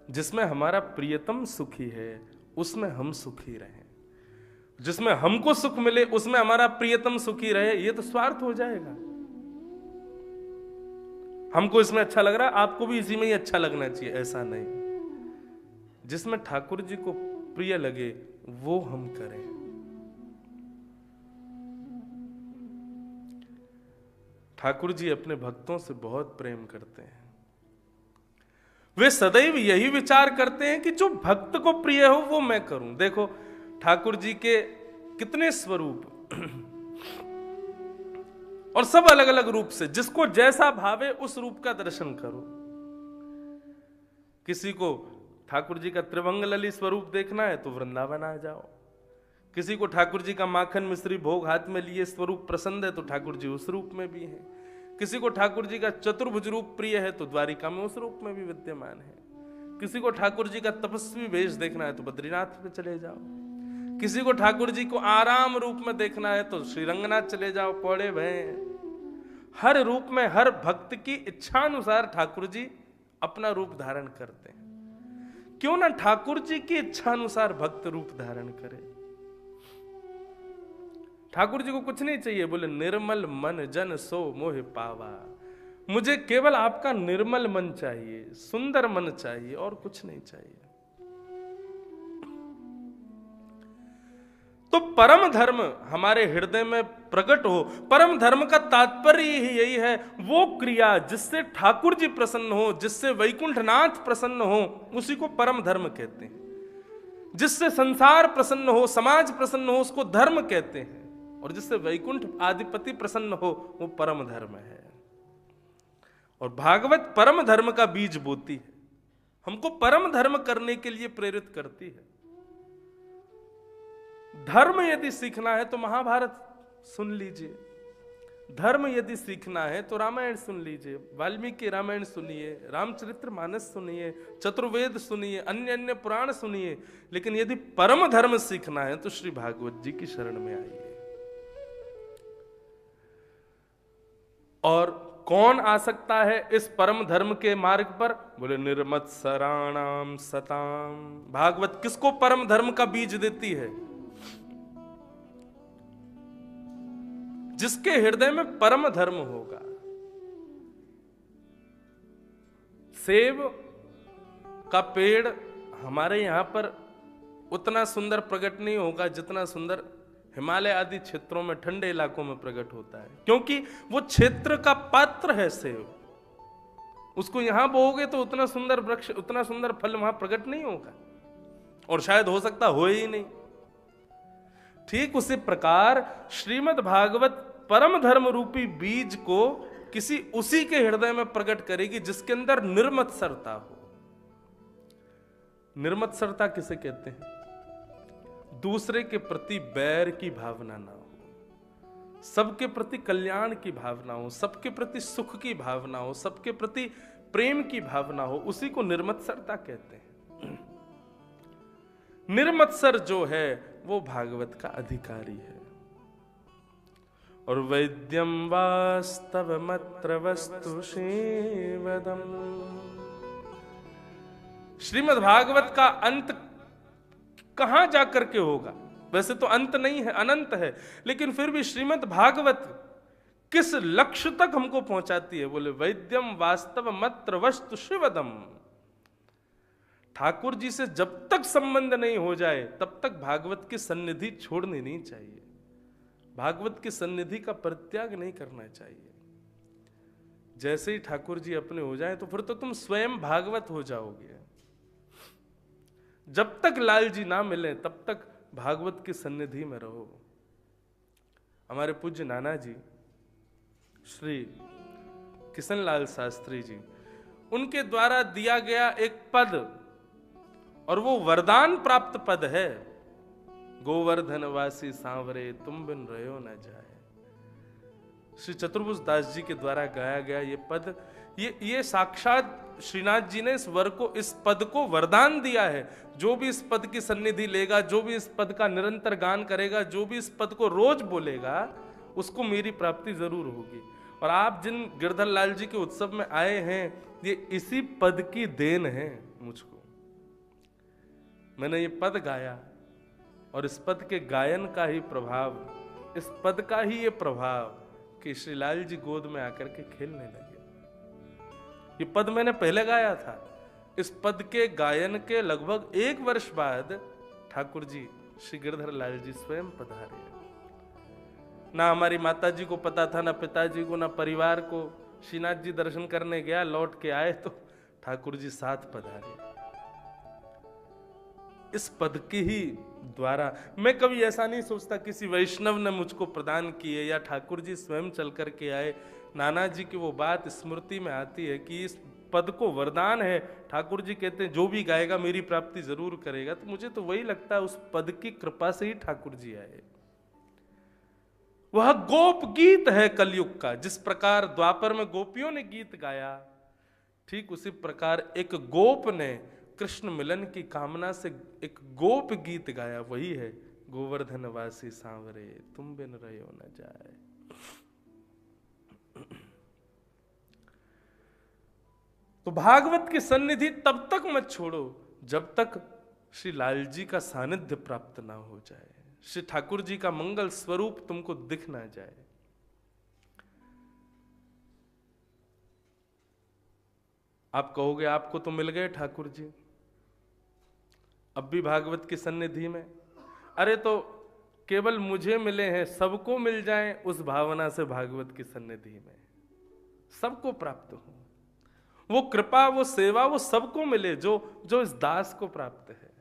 Speaker 1: जिसमें हमारा प्रियतम सुखी है उसमें हम सुखी रहें, जिसमें हमको सुख मिले उसमें हमारा प्रियतम सुखी रहे। ये तो स्वार्थ हो जाएगा। हमको इसमें अच्छा लग रहा है, आपको भी इसी में ही अच्छा लगना चाहिए, ऐसा नहीं। जिसमें ठाकुर जी को प्रिय लगे वो हम करें। ठाकुर जी अपने भक्तों से बहुत प्रेम करते हैं। वे सदैव यही विचार करते हैं कि जो भक्त को प्रिय हो वो मैं करूं। देखो ठाकुर जी के कितने स्वरूप और सब अलग अलग रूप से, जिसको जैसा भावे उस रूप का दर्शन करो। किसी को ठाकुर जी का त्रिभंग लली स्वरूप देखना है तो वृंदावन आ जाओ। किसी को ठाकुर जी का माखन मिश्री भोग हाथ में लिए स्वरूप पसंद है तो ठाकुर जी उस रूप में भी है। किसी को ठाकुर जी का चतुर्भुज रूप प्रिय है तो द्वारिका में उस रूप में भी विद्यमान है। किसी को ठाकुर जी का तपस्वी वेश देखना है तो बद्रीनाथ में चले जाओ। किसी को ठाकुर जी को आराम रूप में देखना है तो श्रीरंगनाथ चले जाओ, पौड़े भय। हर रूप में हर भक्त की इच्छानुसार ठाकुर जी अपना रूप धारण करते हैं। क्यों ना ठाकुर जी की इच्छानुसार भक्त रूप धारण करे। ठाकुर जी को कुछ नहीं चाहिए, बोले निर्मल मन जन सो मोह पावा। मुझे केवल आपका निर्मल मन चाहिए, सुंदर मन चाहिए, और कुछ नहीं चाहिए। तो परम धर्म हमारे हृदय में प्रकट हो। परम धर्म का तात्पर्य ही यही है, वो क्रिया जिससे ठाकुर जी प्रसन्न हो, जिससे वैकुंठनाथ प्रसन्न हो, उसी को परम धर्म कहते हैं। जिससे संसार प्रसन्न हो, समाज प्रसन्न हो, उसको धर्म कहते हैं। और जिससे वैकुंठ आधिपति प्रसन्न हो वो परम धर्म है। और भागवत परम धर्म का बीज बोती है। हमको परम धर्म करने के लिए प्रेरित करती है। धर्म यदि सीखना है तो महाभारत सुन लीजिए, धर्म यदि सीखना है तो रामायण सुन लीजिए, वाल्मीकि रामायण सुनिए, रामचरितमानस सुनिए, चतुर्वेद सुनिए, अन्य अन्य पुराण सुनिए। लेकिन यदि परम धर्म सीखना है तो श्री भागवत जी की शरण में आइए। और कौन आ सकता है इस परम धर्म के मार्ग पर? बोले निर्मत्सराणाम सताम। भागवत किसको परम धर्म का बीज देती है? जिसके हृदय में परम धर्म होगा। सेब का पेड़ हमारे यहां पर उतना सुंदर प्रकट नहीं होगा जितना सुंदर हिमालय आदि क्षेत्रों में, ठंडे इलाकों में प्रकट होता है, क्योंकि वो क्षेत्र का पात्र है सेब। उसको यहां बोओगे तो उतना सुंदर वृक्ष, उतना सुंदर फल वहां प्रकट नहीं होगा, और शायद हो सकता हो ही नहीं। ठीक उसी प्रकार श्रीमद् भागवत परम धर्म रूपी बीज को किसी उसी के हृदय में प्रकट करेगी जिसके अंदर निर्मत्सरता हो। निर्मत्सरता किसे कहते हैं? दूसरे के प्रति बैर की भावना ना हो, सबके प्रति कल्याण की भावना हो, सबके प्रति सुख की भावना हो, सबके प्रति प्रेम की भावना हो, उसी को निर्मत्सरता कहते हैं। निर्मत्सर जो है वो भागवत का अधिकारी है। और वैद्यम वास्तवमत्र वस्तु सेवदम। श्रीमद् भागवत का अंत कहां जाकर के होगा? वैसे तो अंत नहीं है, अनंत है, लेकिन फिर भी श्रीमद् भागवत किस लक्ष्य तक हमको पहुंचाती है? बोले वैद्यम वास्तवमत्र वस्तु शिवदम। ठाकुर जी से जब तक संबंध नहीं हो जाए तब तक भागवत की सन्निधि छोड़नी नहीं चाहिए, भागवत की सन्निधि का परित्याग नहीं करना चाहिए। जैसे ही ठाकुर जी अपने हो जाए तो फिर तो तुम स्वयं भागवत हो जाओगे। जब तक लाल जी ना मिले तब तक भागवत की सन्निधि में रहो। हमारे पूज्य नाना जी श्री किशन लाल शास्त्री जी, उनके द्वारा दिया गया एक पद, और वो वरदान प्राप्त पद है, गोवर्धन वासी सांवरे तुम बिन रहो न जाए। श्री चतुर्भुज दास जी के द्वारा गाया गया ये पद, ये साक्षात श्रीनाथ जी ने इस पद को वरदान दिया है। जो भी इस पद की सन्निधि लेगा, जो भी इस पद का निरंतर गान करेगा, जो भी इस पद को रोज बोलेगा, उसको मेरी प्राप्ति जरूर होगी। और आप जिन गिरधर लाल जी के उत्सव में आए हैं, ये इसी पद की देन है मुझको। मैंने ये पद गाया और इस पद के गायन का ही प्रभाव, इस पद का ही ये प्रभाव कि श्री लाल जी गोद में आकर के खेलने लगे। ये पद मैंने पहले गाया था। इस पद के गायन के लगभग 1 वर्ष बाद ठाकुर जी श्री गिरधर लाल जी स्वयं पधारे। ना हमारी माता जी को पता था, ना पिताजी को, ना परिवार को। श्रीनाथ जी दर्शन करने गया, लौट के आए तो ठाकुर जी साथ पधारे। इस पद के ही द्वारा मैं कभी ऐसा नहीं सोचता किसी वैष्णव ने मुझको प्रदान किए या ठाकुर जी स्वयं चल करके आए। नाना जी की वो बात स्मृति में आती है कि इस पद को वरदान है। ठाकुर जी कहते हैं जो भी गाएगा मेरी प्राप्ति जरूर करेगा। तो मुझे तो वही लगता है उस पद की कृपा से ही ठाकुर जी आए। वह गोप गीत है कलयुग का। जिस प्रकार द्वापर में गोपियों ने गीत गाया, ठीक उसी प्रकार एक गोप ने कृष्ण मिलन की कामना से एक गोप गीत गाया। वही है गोवर्धन वासी सांवरे तुम बिन रहो न जाए। तो भागवत की सन्निधि तब तक मत छोड़ो जब तक श्री लाल जी का सानिध्य प्राप्त ना हो जाए, श्री ठाकुर जी का मंगल स्वरूप तुमको दिख ना जाए। आप कहोगे आपको तो मिल गए ठाकुर जी, अब भी भागवत की सन्निधि में। अरे तो केवल मुझे मिले हैं, सबको मिल जाएं उस भावना से भागवत की सन्निधि में सबको प्राप्त हो। वो कृपा, वो सेवा, वो सबको मिले जो इस दास को प्राप्त है।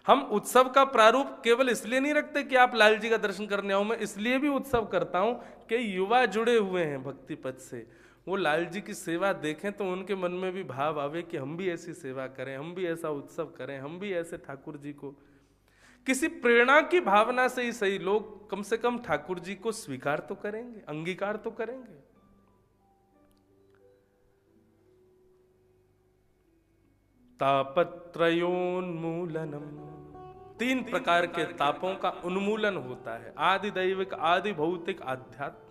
Speaker 1: हम उत्सव का प्रारूप केवल इसलिए नहीं रखते कि आप लाल जी का दर्शन करने आओ। मैं इसलिए भी उत्सव करता हूं कि युवा जुड़े हुए हैं भक्ति पथ से। वो लाल जी की सेवा देखें तो उनके मन में भी भाव आवे कि हम भी ऐसी सेवा करें, हम भी ऐसा उत्सव करें, हम भी ऐसे ठाकुर जी को, किसी प्रेरणा की भावना से ही सही, लोग कम से कम ठाकुर जी को स्वीकार तो करेंगे, अंगीकार तो करेंगे। तापत्रयोन्मूलनम, 3 प्रकार के तापों का उन्मूलन होता है, आदि दैविक, आदि भौतिक, आध्यात्मिक।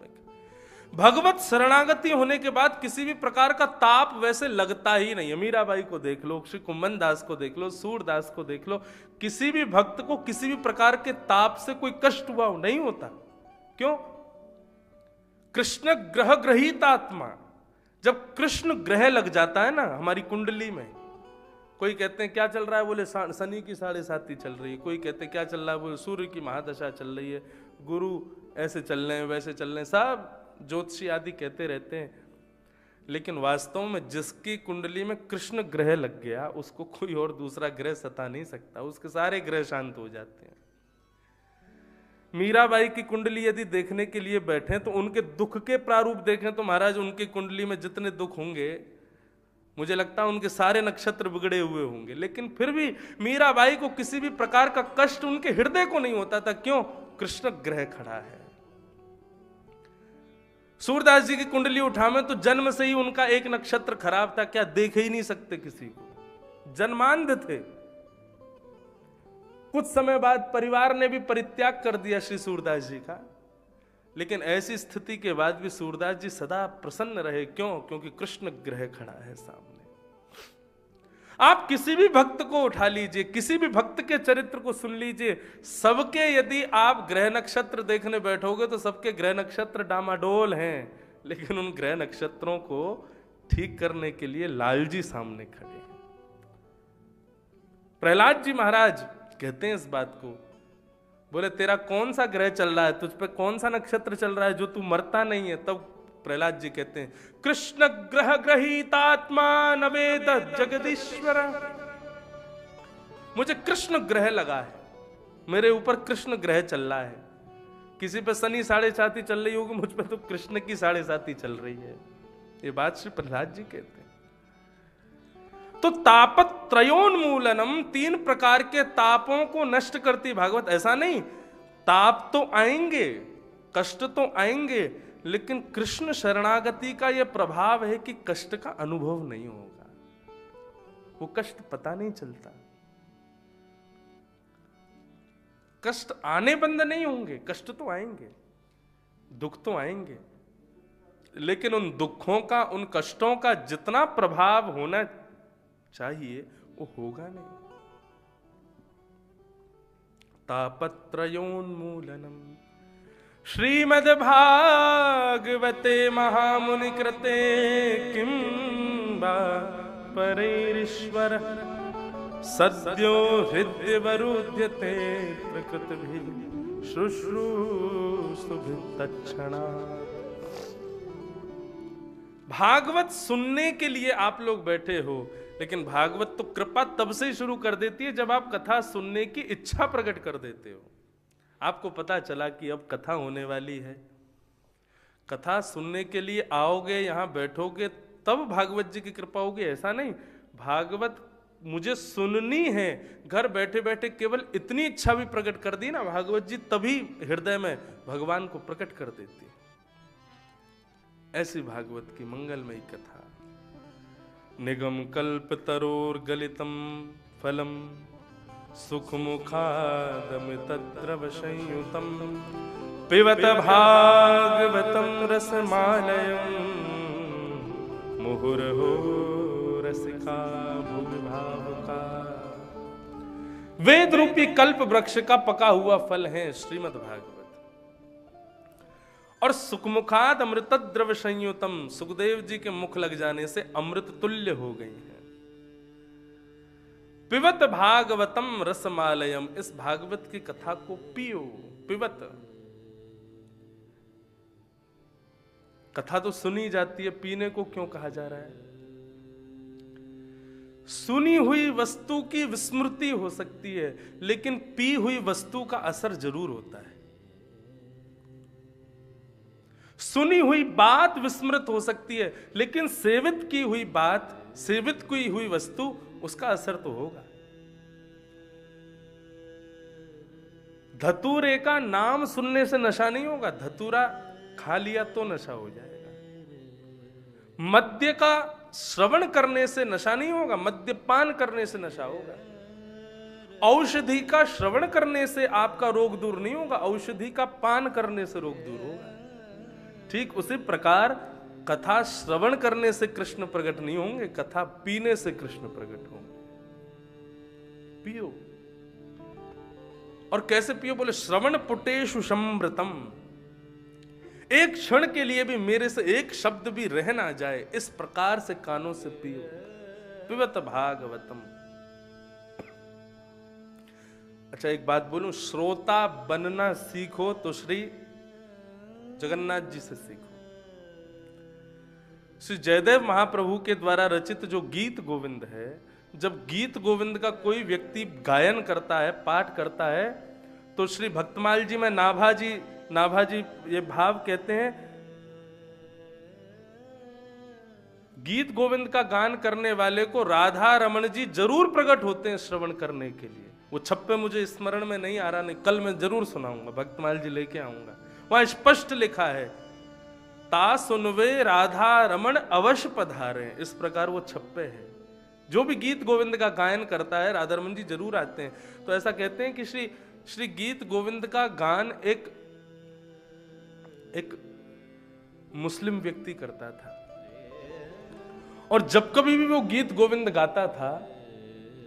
Speaker 1: भगवत शरणागति होने के बाद किसी भी प्रकार का ताप वैसे लगता ही नहीं है। मीराबाई को देख लो, श्री कुंभन दास को देख लो, सूरदास को देख लो, किसी भी भक्त को किसी भी प्रकार के ताप से कोई कष्ट हुआ नहीं होता। क्यों? कृष्ण ग्रह ग्रहित आत्मा, जब कृष्ण ग्रह लग जाता है ना हमारी कुंडली में, कोई कहते हैं क्या चल रहा है, बोले शनि की 7.5 चल रही है, कोई कहते हैं क्या चल रहा है, बोले सूर्य की महादशा चल रही है, गुरु ऐसे चल रहे हैं, वैसे चल रहे हैं, सब ज्योतिषी आदि कहते रहते हैं। लेकिन वास्तव में जिसकी कुंडली में कृष्ण ग्रह लग गया उसको कोई और दूसरा ग्रह सता नहीं सकता, उसके सारे ग्रह शांत हो जाते हैं। मीराबाई की कुंडली यदि देखने के लिए बैठे तो उनके दुख के प्रारूप देखें तो महाराज उनकी कुंडली में जितने दुख होंगे मुझे लगता है उनके सारे नक्षत्र बिगड़े हुए होंगे, लेकिन फिर भी मीराबाई को किसी भी प्रकार का कष्ट उनके हृदय को नहीं होता था। क्यों? कृष्ण ग्रह खड़ा है। सूरदास जी की कुंडली उठावे तो जन्म से ही उनका एक नक्षत्र खराब था, क्या देख ही नहीं सकते किसी को, जन्मांध थे। कुछ समय बाद परिवार ने भी परित्याग कर दिया श्री सूरदास जी का, लेकिन ऐसी स्थिति के बाद भी सूरदास जी सदा प्रसन्न रहे। क्यों? क्योंकि कृष्ण ग्रह खड़ा है सामने। आप किसी भी भक्त को उठा लीजिए, किसी भी भक्त के चरित्र को सुन लीजिए, सबके यदि आप ग्रह नक्षत्र देखने बैठोगे तो सबके ग्रह नक्षत्र डामाडोल हैं, लेकिन उन ग्रह नक्षत्रों को ठीक करने के लिए लाल जी सामने खड़े हैं। प्रहलाद जी महाराज कहते हैं इस बात को, बोले तेरा कौन सा ग्रह चल रहा है, तुझ पे कौन सा नक्षत्र चल रहा है जो तू मरता नहीं है? तब प्रहलाद जी कहते हैं कृष्ण ग्रह ग्रहीतात्मा नवेद जगदीश्वर, मुझे कृष्ण ग्रह लगा है, मेरे ऊपर कृष्ण ग्रह चल रहा है। किसी पे शनि 7.5 चल रही होगी, मुझ पे तो कृष्ण की 7.5 चल रही है। ये बात श्री प्रहलाद जी कहते हैं। तो तापत्रयोन्मूलनम, 3 प्रकार के तापों को नष्ट करती भागवत। ऐसा नहीं, ताप तो आएंगे, कष्ट तो आएंगे, लेकिन कृष्ण शरणागति का यह प्रभाव है कि कष्ट का अनुभव नहीं होगा, वो कष्ट पता नहीं चलता। कष्ट आने बंद नहीं होंगे, कष्ट तो आएंगे, दुख तो आएंगे, लेकिन उन दुखों का, उन कष्टों का जितना प्रभाव होना चाहिए वो होगा नहीं। तापत्रयोन्मूलनम श्रीमद् भागवते महामुनि कृते किं वा परैरीश्वर सद्यो हृद्यवरुध्यते प्रकृतिभिः शुश्रूषुभिः तत्क्षणात्। भागवत सुनने के लिए आप लोग बैठे हो, लेकिन भागवत तो कृपा तब से ही शुरू कर देती है जब आप कथा सुनने की इच्छा प्रकट कर देते हो। आपको पता चला कि अब कथा होने वाली है, कथा सुनने के लिए आओगे, यहां बैठोगे, तब भागवत जी की कृपा होगी। ऐसा नहीं, भागवत मुझे सुननी है, घर बैठे बैठे केवल इतनी इच्छा भी प्रकट कर दी ना भागवत जी, तभी हृदय में भगवान को प्रकट कर देती। ऐसी भागवत की मंगलमयी कथा। निगम कल्प तरोर गलितम फलम सुखमुखादमितद्रव संयुतम पिबत भागवतम रसमालयम मुहुर्हो रसिका भुविभावुका। वेद रूपी कल्प वृक्ष का पका हुआ फल है श्रीमद् भागवत। और सुखमुखाद अमृत द्रव संयुतम, सुखदेव जी के मुख लग जाने से अमृत तुल्य हो गई है। पिबत भागवतम रसमालयम, इस भागवत की कथा को पियो। पिबत, कथा तो सुनी जाती है, पीने को क्यों कहा जा रहा है? सुनी हुई वस्तु की विस्मृति हो सकती है, लेकिन पी हुई वस्तु का असर जरूर होता है। सुनी हुई बात विस्मृत हो सकती है, लेकिन सेवित की हुई बात, सेवित की हुई वस्तु, उसका असर तो होगा। धतूरे का नाम सुनने से नशा नहीं होगा, धतूरा खा लिया तो नशा हो जाएगा। मद्य का श्रवण करने से नशा नहीं होगा, मद्यपान करने से नशा होगा। औषधि का श्रवण करने से आपका रोग दूर नहीं होगा, औषधि का पान करने से रोग दूर होगा। ठीक उसी प्रकार कथा श्रवण करने से कृष्ण प्रकट नहीं होंगे, कथा पीने से कृष्ण प्रकट होंगे। पियो। और कैसे पियो? बोले श्रवण पुटेषु समृतम, एक क्षण के लिए भी मेरे से एक शब्द भी रह ना जाए, इस प्रकार से कानों से पियो। पिबत भागवतम। अच्छा एक बात बोलूं, श्रोता बनना सीखो तो श्री जगन्नाथ जी से सीखो। श्री जयदेव महाप्रभु के द्वारा रचित जो गीत गोविंद है, जब गीत गोविंद का कोई व्यक्ति गायन करता है, पाठ करता है, तो श्री भक्तमाल जी में नाभाजी ये भाव कहते हैं, गीत गोविंद का गान करने वाले को राधा रमण जी जरूर प्रकट होते हैं श्रवण करने के लिए। वो छप्पे मुझे स्मरण में नहीं आ रहा, नहीं कल मैं जरूर सुनाऊंगा, भक्तमाल जी लेके आऊंगा। वहां स्पष्ट लिखा है, ता सुनवे राधा रमण अवश्य पधारे, इस प्रकार वो छप्पे है। जो भी गीत गोविंद का गायन करता है, राधा रमन जी जरूर आते हैं। तो ऐसा कहते हैं कि श्री गीत गोविंद का गान एक मुस्लिम व्यक्ति करता था, और जब कभी भी वो गीत गोविंद गाता था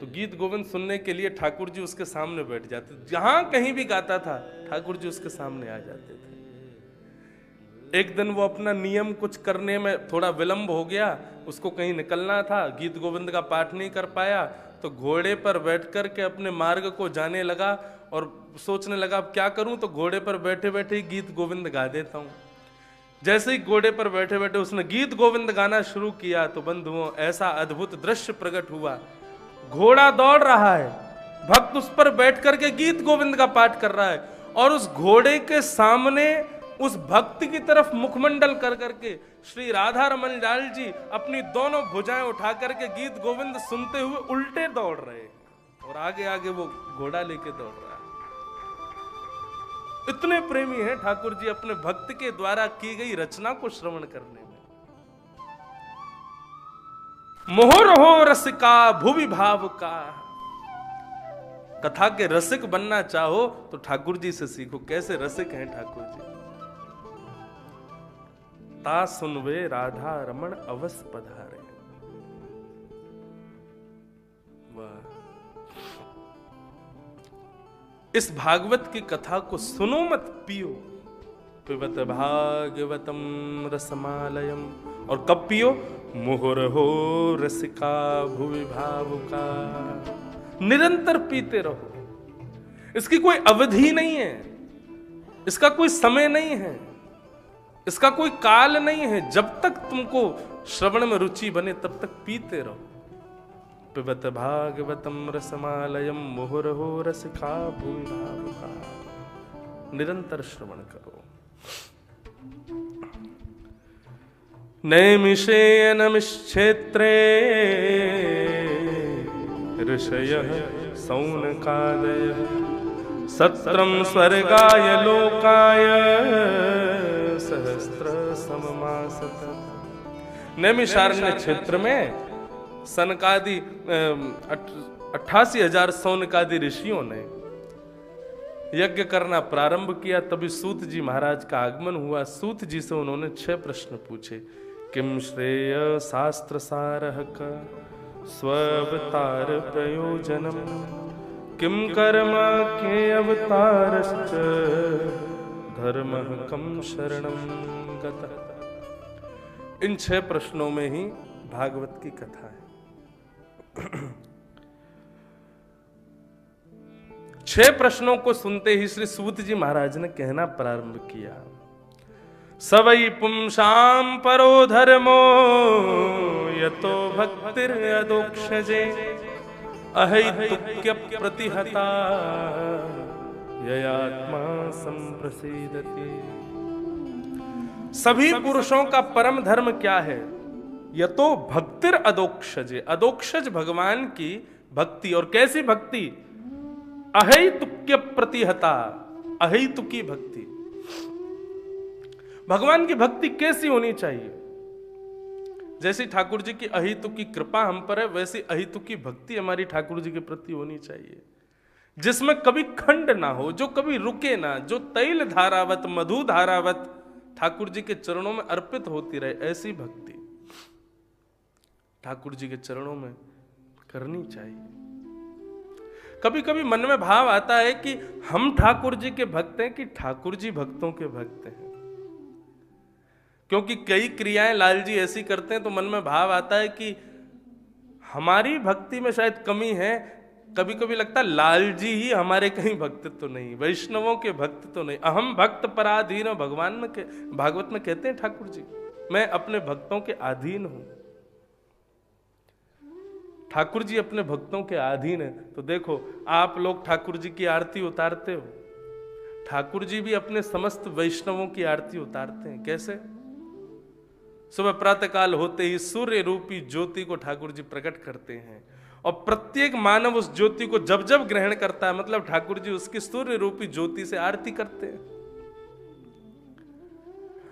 Speaker 1: तो गीत गोविंद सुनने के लिए ठाकुर जी उसके सामने बैठ जाते। जहां कहीं भी गाता था ठाकुर जी उसके सामने आ जाते थे। एक दिन वो अपना नियम कुछ करने में थोड़ा विलंब हो गया, उसको कहीं निकलना था, गीत गोविंद का पाठ नहीं कर पाया, तो घोड़े पर बैठ कर के अपने मार्ग को जाने लगा और सोचने लगा अब क्या करूं, तो घोड़े पर बैठे बैठे ही गीत गोविंद गा देता हूं। जैसे ही घोड़े पर बैठे बैठे उसने गीत गोविंद गाना शुरू किया तो बंधुओं ऐसा अद्भुत दृश्य प्रकट हुआ। घोड़ा दौड़ रहा है, भक्त उस पर बैठ करके गीत गोविंद का पाठ कर रहा है, और उस घोड़े के सामने उस भक्त की तरफ मुखमंडल कर करके श्री राधा रमन लाल जी अपनी दोनों भुजाएं उठा करके गीत गोविंद सुनते हुए उल्टे दौड़ रहे, और आगे आगे वो घोड़ा लेके दौड़ रहा है। इतने प्रेमी हैं ठाकुर जी अपने भक्त के द्वारा की गई रचना को श्रवण करने में। मोहर हो रसिका भुवि भाव का, कथा के रसिक बनना चाहो तो ठाकुर जी से सीखो। कैसे रसिक हैं ठाकुर जी? ता सुनवे राधा रमण अवश्य पधारे। वाह! इस भागवत की कथा को सुनो मत, पियो। पिबत भागवतम रसमालयम, और कब पियो? मुहुर हो रसिका भुवि भावुका, निरंतर पीते रहो। इसकी कोई अवधि नहीं है, इसका कोई समय नहीं है, इसका कोई काल नहीं है। जब तक तुमको श्रवण में रुचि बने तब तक पीते रहो। पिबत भागवतम रसमालयम मुहुर्हो रसिका भुवि भावुका, निरंतर श्रवण करो। नैमिषेयनमिक्षेत्रे ऋषयः सौनकादयः सत्रं स्वर्गाय लोकाय सहस्त्र सममासत। नैमिषारण्य क्षेत्र में सनकादि 88,000 सौनकादि ऋषियों ने यज्ञ करना प्रारंभ किया। तभी सूत जी महाराज का आगमन हुआ। सूत जी से उन्होंने 6 प्रश्न पूछे। किम श्रेय शास्त्र सारः का स्वावतार प्रयोजनम, किम कर्म के अवतारश्च धर्मः कम शरणं गतः। इन 6 प्रश्नों में ही भागवत की कथा है। 6 प्रश्नों को सुनते ही श्री सूत जी महाराज ने कहना प्रारंभ किया। सवै पुंसाम परो धर्मो यतो भक्तिर अदोक्षजे अहैतुक्य प्रतिहता ययात्मा संप्रसीदति। सभी पुरुषों का परम धर्म क्या है? यतो भक्तिर अदोक्षजे, अदोक्षज भगवान की भक्ति। और कैसी भक्ति? अहैतुक्य प्रतिहता, अहैतुकी भक्ति। भगवान की भक्ति कैसी होनी चाहिए? जैसी ठाकुर जी की अहितुकी कृपा हम पर है, वैसी अहितुकी भक्ति हमारी ठाकुर जी के प्रति होनी चाहिए, जिसमें कभी खंड ना हो, जो कभी रुके ना, जो तैल धारावत मधु धारावत ठाकुर जी के चरणों में अर्पित होती रहे। ऐसी भक्ति ठाकुर जी के चरणों में करनी चाहिए। कभी कभी मन में भाव आता है कि हम ठाकुर जी के भक्त हैं कि ठाकुर जी भक्तों के भक्त हैं, क्योंकि कई क्रियाएं लाल जी ऐसी करते हैं तो मन में भाव आता है कि हमारी भक्ति में शायद कमी है। कभी कभी लगता है लाल जी ही हमारे कहीं भक्त तो नहीं, वैष्णवों के भक्त तो नहीं। अहम भक्त पराधीन, भगवान में भागवत में कहते हैं ठाकुर जी, मैं अपने भक्तों के अधीन हूं। ठाकुर जी अपने भक्तों के अधीन है। तो देखो, आप लोग ठाकुर जी की आरती उतारते हो, ठाकुर जी भी अपने समस्त वैष्णवों की आरती उतारते हैं। कैसे? सुबह प्रातः काल होते ही सूर्य रूपी ज्योति को ठाकुर जी प्रकट करते हैं, और प्रत्येक मानव उस ज्योति को जब जब ग्रहण करता है, मतलब ठाकुर जी उसकी सूर्य रूपी ज्योति से आरती करते हैं।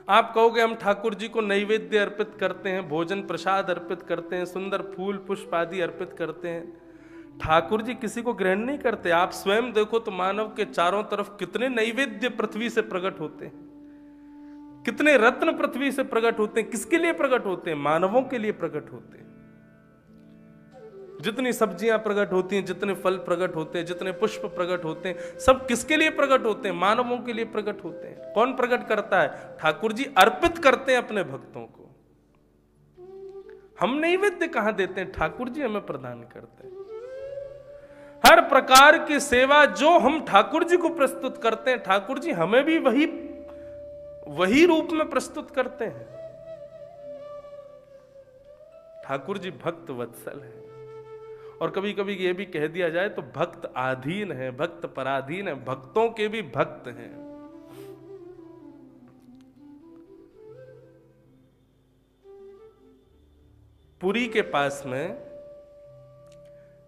Speaker 1: आप कहोगे हम ठाकुर जी को नैवेद्य अर्पित करते हैं, भोजन प्रसाद अर्पित करते हैं, सुंदर फूल पुष्प आदि अर्पित करते हैं। ठाकुर जी किसी को ग्रहण नहीं करते। आप स्वयं देखो तो मानव के चारों तरफ कितने नैवेद्य पृथ्वी से प्रकट होते हैं, कितने रत्न पृथ्वी से प्रकट होते हैं। किसके लिए प्रकट होते हैं? मानवों के लिए प्रकट होते हैं। जितनी सब्जियां प्रकट होती हैं, जितने फल प्रकट होते हैं, जितने पुष्प प्रकट होते हैं, सब किसके लिए प्रकट होते हैं? मानवों के लिए प्रकट होते हैं। कौन प्रकट करता है? ठाकुर जी अर्पित करते हैं अपने भक्तों को। हम नैवेद्य कहां देते हैं? ठाकुर जी हमें प्रदान करते हैं। हर प्रकार की सेवा जो हम ठाकुर जी को प्रस्तुत करते हैं, ठाकुर जी हमें भी वही रूप में प्रस्तुत करते हैं। ठाकुर जी भक्त वत्सल है। और कभी कभी ये भी कह दिया जाए तो भक्त आधीन है, भक्त पराधीन है, भक्तों के भी भक्त हैं। पुरी के पास में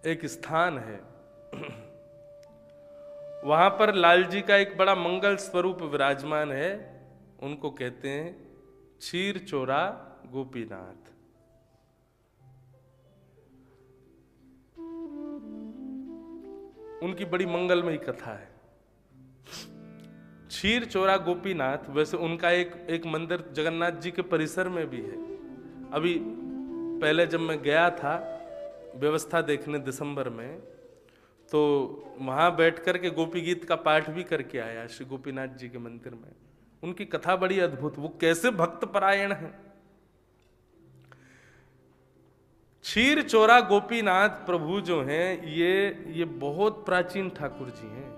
Speaker 1: एक स्थान है, वहां पर लाल जी का एक बड़ा मंगल स्वरूप विराजमान है। उनको कहते हैं क्षीर चोरा गोपीनाथ। उनकी बड़ी मंगलमयी कथा है। क्षीर चोरा गोपीनाथ, वैसे उनका एक मंदिर जगन्नाथ जी के परिसर में भी है। अभी पहले जब मैं गया था व्यवस्था देखने दिसंबर में, तो वहां बैठ करके गोपी गीत का पाठ भी करके आया श्री गोपीनाथ जी के मंदिर में। उनकी कथा बड़ी अद्भुत, वो कैसे भक्त परायण है। क्षीर चोरा गोपीनाथ प्रभु जो हैं, ये बहुत प्राचीन ठाकुर जी हैं,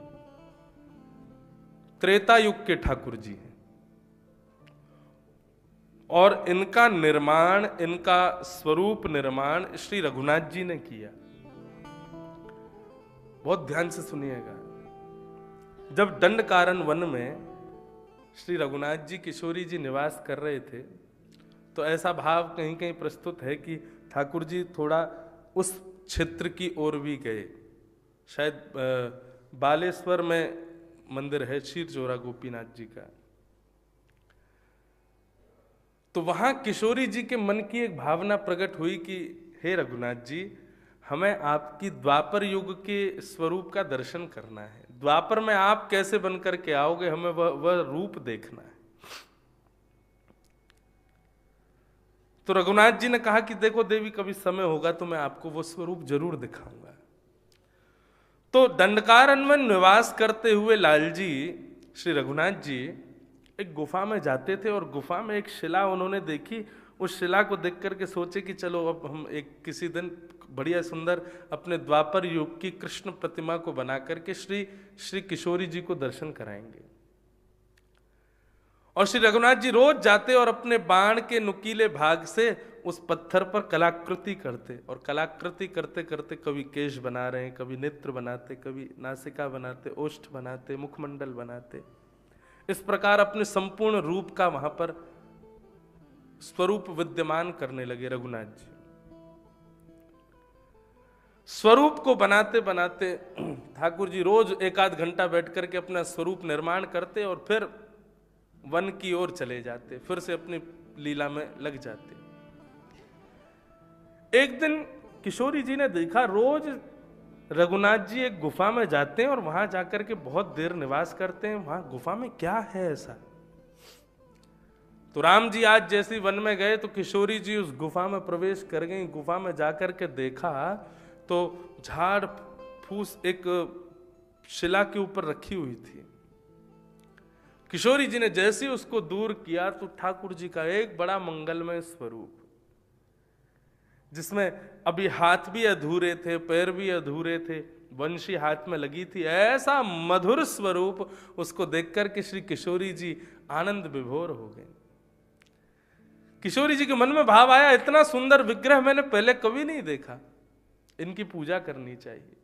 Speaker 1: त्रेता युग के ठाकुर जी हैं। और इनका निर्माण, इनका स्वरूप निर्माण श्री रघुनाथ जी ने किया। बहुत ध्यान से सुनिएगा। जब दंडकारण्य वन में श्री रघुनाथ जी किशोरी जी निवास कर रहे थे, तो ऐसा भाव कहीं कहीं प्रस्तुत है कि ठाकुर जी थोड़ा उस क्षेत्र की ओर भी गए। शायद बालेश्वर में मंदिर है क्षीर चोरा गोपीनाथ जी का। तो वहां किशोरी जी के मन की एक भावना प्रकट हुई कि हे रघुनाथ जी, हमें आपकी द्वापर युग के स्वरूप का दर्शन करना है। द्वापर में आप कैसे बनकर के आओगे, हमें वह रूप देखना है। तो रघुनाथ जी ने कहा कि देखो देवी, कभी समय होगा तो मैं आपको वो स्वरूप जरूर दिखाऊंगा। तो दंडकारण्य में निवास करते हुए लाल जी, श्री रघुनाथ जी एक गुफा में जाते थे, और गुफा में एक शिला उन्होंने देखी। उस शिला को देख करके सोचे कि चलो अब हम एक किसी दिन बढ़िया सुंदर अपने द्वापर युग की कृष्ण प्रतिमा को बना करके श्री किशोरी जी को दर्शन कराएंगे। और श्री रघुनाथ जी रोज जाते और अपने बाण के नुकीले भाग से उस पत्थर पर कलाकृति करते, और कलाकृति करते करते कभी केश बना रहे हैं, कभी नेत्र बनाते, कभी नासिका बनाते, ओष्ठ बनाते, मुखमंडल बनाते। इस प्रकार अपने संपूर्ण रूप का वहां पर स्वरूप विद्यमान करने लगे रघुनाथ जी। स्वरूप को बनाते बनाते ठाकुर जी रोज एक आध घंटा बैठ करके अपना स्वरूप निर्माण करते और फिर वन की ओर चले जाते, फिर से अपनी लीला में लग जाते। एक दिन किशोरी जी ने देखा रोज रघुनाथ जी एक गुफा में जाते हैं और वहां जाकर के बहुत देर निवास करते हैं। वहां गुफा में क्या है ऐसा? तो राम जी आज जैसे वन में गए तो किशोरी जी उस गुफा में प्रवेश कर गई। गुफा में जाकर के देखा तो झाड़ फूस एक शिला के ऊपर रखी हुई थी। किशोरी जी ने जैसे उसको दूर किया तो ठाकुर जी का एक बड़ा मंगलमय स्वरूप, जिसमें अभी हाथ भी अधूरे थे, पैर भी अधूरे थे, वंशी हाथ में लगी थी, ऐसा मधुर स्वरूप उसको देखकर के श्री किशोरी जी आनंद विभोर हो गए। किशोरी जी के मन में भाव आया, इतना सुंदर विग्रह मैंने पहले कभी नहीं देखा, इनकी पूजा करनी चाहिए।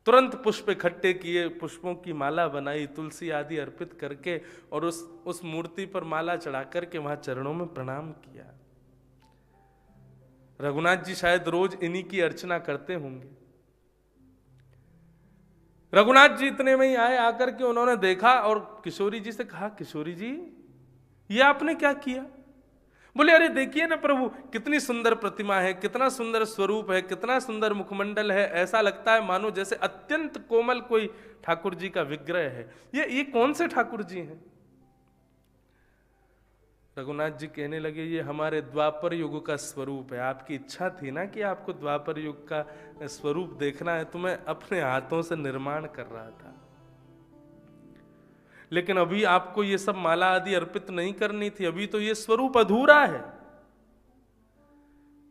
Speaker 1: तुरंत पुष्प इकट्ठे किए, पुष्पों की माला बनाई, तुलसी आदि अर्पित करके और उस मूर्ति पर माला चढ़ा करके वहां चरणों में प्रणाम किया। रघुनाथ जी शायद रोज इन्हीं की अर्चना करते होंगे। रघुनाथ जी इतने में ही आए, आकर के उन्होंने देखा और किशोरी जी से कहा, किशोरी जी ये आपने क्या किया? बोले, अरे देखिए ना प्रभु, कितनी सुंदर प्रतिमा है, कितना सुंदर स्वरूप है, कितना सुंदर मुखमंडल है, ऐसा लगता है मानो जैसे अत्यंत कोमल कोई ठाकुर जी का विग्रह है। ये कौन से ठाकुर जी हैं? रघुनाथ जी कहने लगे, ये हमारे द्वापर युग का स्वरूप है। आपकी इच्छा थी ना कि आपको द्वापर युग का स्वरूप देखना है, तो मैं अपने हाथों से निर्माण कर रहा था, लेकिन अभी आपको ये सब माला आदि अर्पित नहीं करनी थी, अभी तो ये स्वरूप अधूरा है।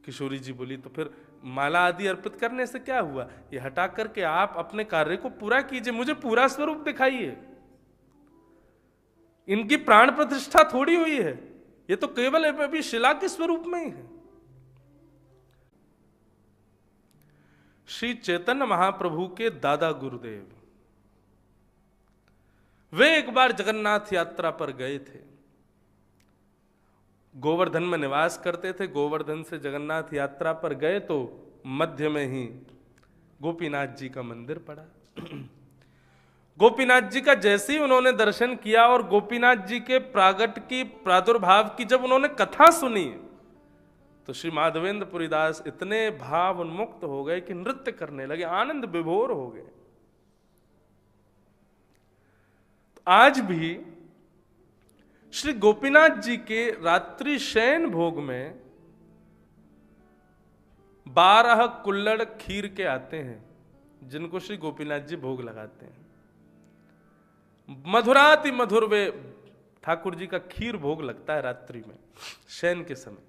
Speaker 1: किशोरी जी बोली, तो फिर माला आदि अर्पित करने से क्या हुआ? ये हटा करके आप अपने कार्य को पूरा कीजिए, मुझे पूरा स्वरूप दिखाइए। इनकी प्राण प्रतिष्ठा थोड़ी हुई है, ये तो केवल अभी शिला के स्वरूप में ही है। श्री चैतन्य महाप्रभु के दादा गुरुदेव, वे एक बार जगन्नाथ यात्रा पर गए थे। गोवर्धन में निवास करते थे। गोवर्धन से जगन्नाथ यात्रा पर गए तो मध्य में ही गोपीनाथ जी का मंदिर पड़ा। गोपीनाथ जी का जैसे ही उन्होंने दर्शन किया और गोपीनाथ जी के प्रागट की, प्रादुर्भाव की जब उन्होंने कथा सुनी तो श्री माधवेंद्र पुरीदास इतने भाव उन्मुक्त हो गए कि नृत्य करने लगे, आनंद विभोर हो गए। आज भी श्री गोपीनाथ जी के रात्रि शयन भोग में 12 कुल्हड़ खीर के आते हैं, जिनको श्री गोपीनाथ जी भोग लगाते हैं। मधुराति मधुर वे ठाकुर जी का खीर भोग लगता है रात्रि में शयन के समय,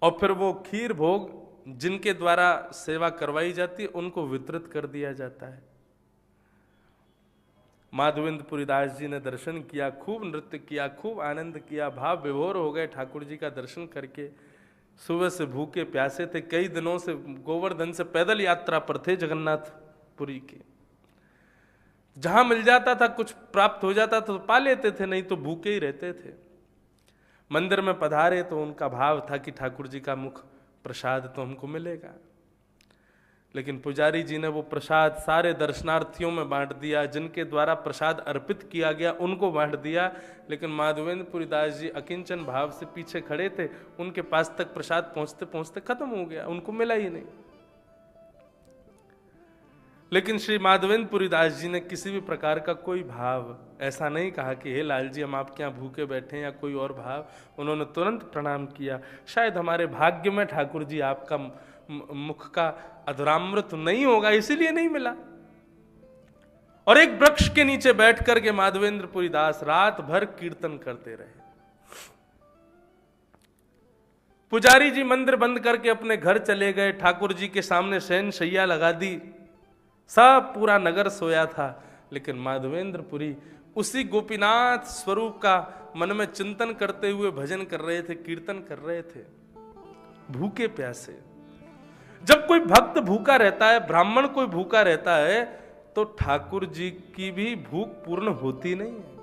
Speaker 1: और फिर वो खीर भोग जिनके द्वारा सेवा करवाई जाती है उनको वितरित कर दिया जाता है। माधवेंद्र पुरीदास जी ने दर्शन किया, खूब नृत्य किया, खूब आनंद किया, भाव विभोर हो गए ठाकुर जी का दर्शन करके। सुबह से भूखे प्यासे थे, कई दिनों से गोवर्धन से पैदल यात्रा पर थे जगन्नाथपुरी के। जहां मिल जाता था, कुछ प्राप्त हो जाता तो पा लेते थे, नहीं तो भूखे ही रहते थे। मंदिर में पधारे तो उनका भाव था कि ठाकुर जी का मुख प्रसाद तो हमको मिलेगा, लेकिन पुजारी जी ने वो प्रसाद सारे दर्शनार्थियों में बांट दिया, जिनके द्वारा प्रसाद अर्पित किया गया उनको बांट दिया। लेकिन माधवेंद्र पुरीदास जी अकिंचन भाव से पीछे खड़े थे, उनके पास तक प्रसाद पहुंचते पहुंचते खत्म हो गया, उनको मिला ही नहीं। लेकिन श्री माधवेंद्र पुरीदास जी ने किसी भी प्रकार का कोई भाव ऐसा नहीं कहा कि हे लाल जी हम आपके यहाँ भूखे बैठे या कोई और भाव। उन्होंने तुरंत प्रणाम किया। शायद हमारे भाग्य में ठाकुर जी आपका मुख का अधरामृत नहीं होगा, इसीलिए नहीं मिला। और एक वृक्ष के नीचे बैठ करके माधवेंद्र पुरीदास रात भर कीर्तन करते रहे। पुजारी जी मंदिर बंद करके अपने घर चले गए, ठाकुर जी के सामने शयन शैया लगा दी, सब पूरा नगर सोया था। लेकिन माधवेंद्र पुरी उसी गोपीनाथ स्वरूप का मन में चिंतन करते हुए भजन कर रहे थे, कीर्तन कर रहे थे, भूखे प्यासे। जब कोई भक्त भूखा रहता है, ब्राह्मण कोई भूखा रहता है, तो ठाकुर जी की भी भूख पूर्ण होती नहीं है।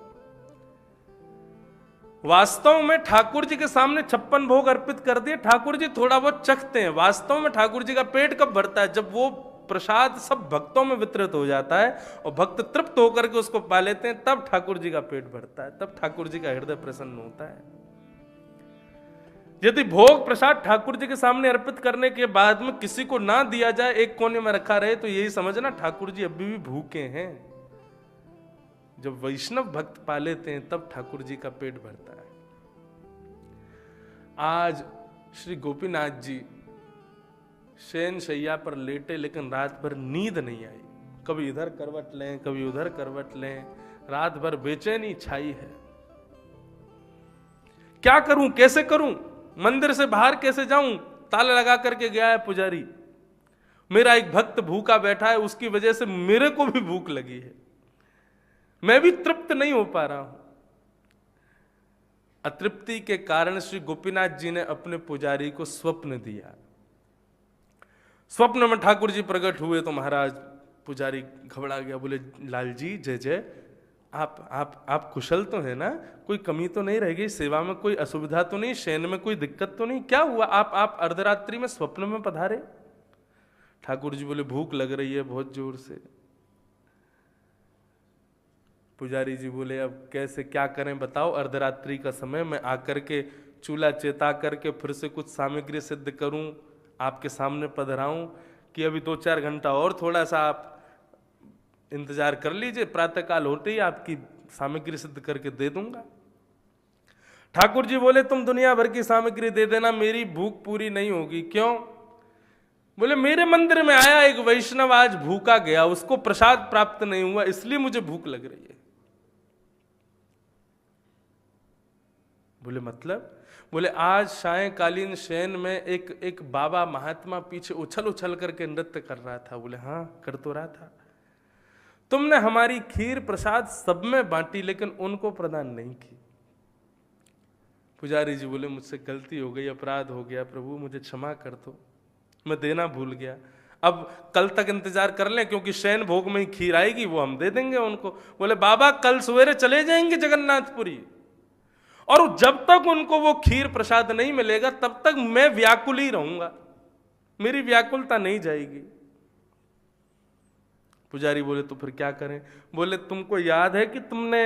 Speaker 1: वास्तव में ठाकुर जी के सामने 56 भोग अर्पित कर दिए, ठाकुर जी थोड़ा बहुत चखते हैं। वास्तव में ठाकुर जी का पेट कब भरता है? जब वो प्रसाद सब भक्तों में वितरित हो जाता है और भक्त तृप्त होकर के उसको पा लेते हैं, तब ठाकुर जी का पेट भरता है, तब ठाकुर जी का हृदय प्रसन्न होता है। यदि भोग प्रसाद ठाकुर जी के सामने अर्पित करने के बाद में किसी को ना दिया जाए, एक कोने में रखा रहे, तो यही समझना ठाकुर जी अभी भी भूखे हैं। जब वैष्णव भक्त पा लेते हैं तब ठाकुर जी का पेट भरता है। आज श्री गोपीनाथ जी शयन शैया पर लेटे, लेकिन रात भर नींद नहीं आई। कभी इधर करवट लें, कभी उधर करवट लें, रात भर बेचैनी छाई है। क्या करूं, कैसे करूं, मंदिर से बाहर कैसे जाऊं? ताला लगा करके गया है पुजारी। मेरा एक भक्त भूखा बैठा है, उसकी वजह से मेरे को भी भूख लगी है, मैं भी तृप्त नहीं हो पा रहा हूं। अतृप्ति के कारण श्री गोपीनाथ जी ने अपने पुजारी को स्वप्न दिया। स्वप्न में ठाकुर जी प्रकट हुए तो महाराज पुजारी घबरा गया, बोले लाल जी जय जय, आप कुशल तो है ना? कोई कमी तो नहीं रह गई? सेवा में कोई असुविधा तो नहीं? शयन में कोई दिक्कत तो नहीं? क्या हुआ? आप अर्धरात्रि में स्वप्न में पधारे? ठाकुर जी बोले भूख लग रही है बहुत जोर से। पुजारी जी बोले अब कैसे क्या करें बताओ, अर्धरात्रि का समय, मैं आकर के चूल्हा चेता करके फिर से कुछ सामग्री सिद्ध करूं, आपके सामने पधराऊं, कि अभी 2-4 घंटा और थोड़ा सा आप इंतजार कर लीजिए, प्रातःकाल होते ही आपकी सामग्री सिद्ध करके दे दूंगा। ठाकुर जी बोले तुम दुनिया भर की सामग्री दे देना, मेरी भूख पूरी नहीं होगी। क्यों? बोले मेरे मंदिर में आया एक वैष्णव आज भूखा गया, उसको प्रसाद प्राप्त नहीं हुआ, इसलिए मुझे भूख लग रही है। बोले मतलब? बोले आज सायंकालीन शयन में एक बाबा महात्मा पीछे उछल उछल करके नृत्य कर रहा था। बोले हाँ कर तो रहा था। तुमने हमारी खीर प्रसाद सब में बांटी लेकिन उनको प्रदान नहीं की। पुजारी जी बोले मुझसे गलती हो गई, अपराध हो गया प्रभु, मुझे क्षमा कर दो, मैं देना भूल गया। अब कल तक इंतजार कर लें, क्योंकि शयन भोग में ही खीर आएगी, वो हम दे देंगे उनको। बोले बाबा कल सवेरे चले जाएंगे जगन्नाथपुरी, और जब तक उनको वो खीर प्रसाद नहीं मिलेगा तब तक मैं व्याकुल ही रहूंगा, मेरी व्याकुलता नहीं जाएगी। पुजारी बोले तो फिर क्या करें? बोले तुमको याद है कि तुमने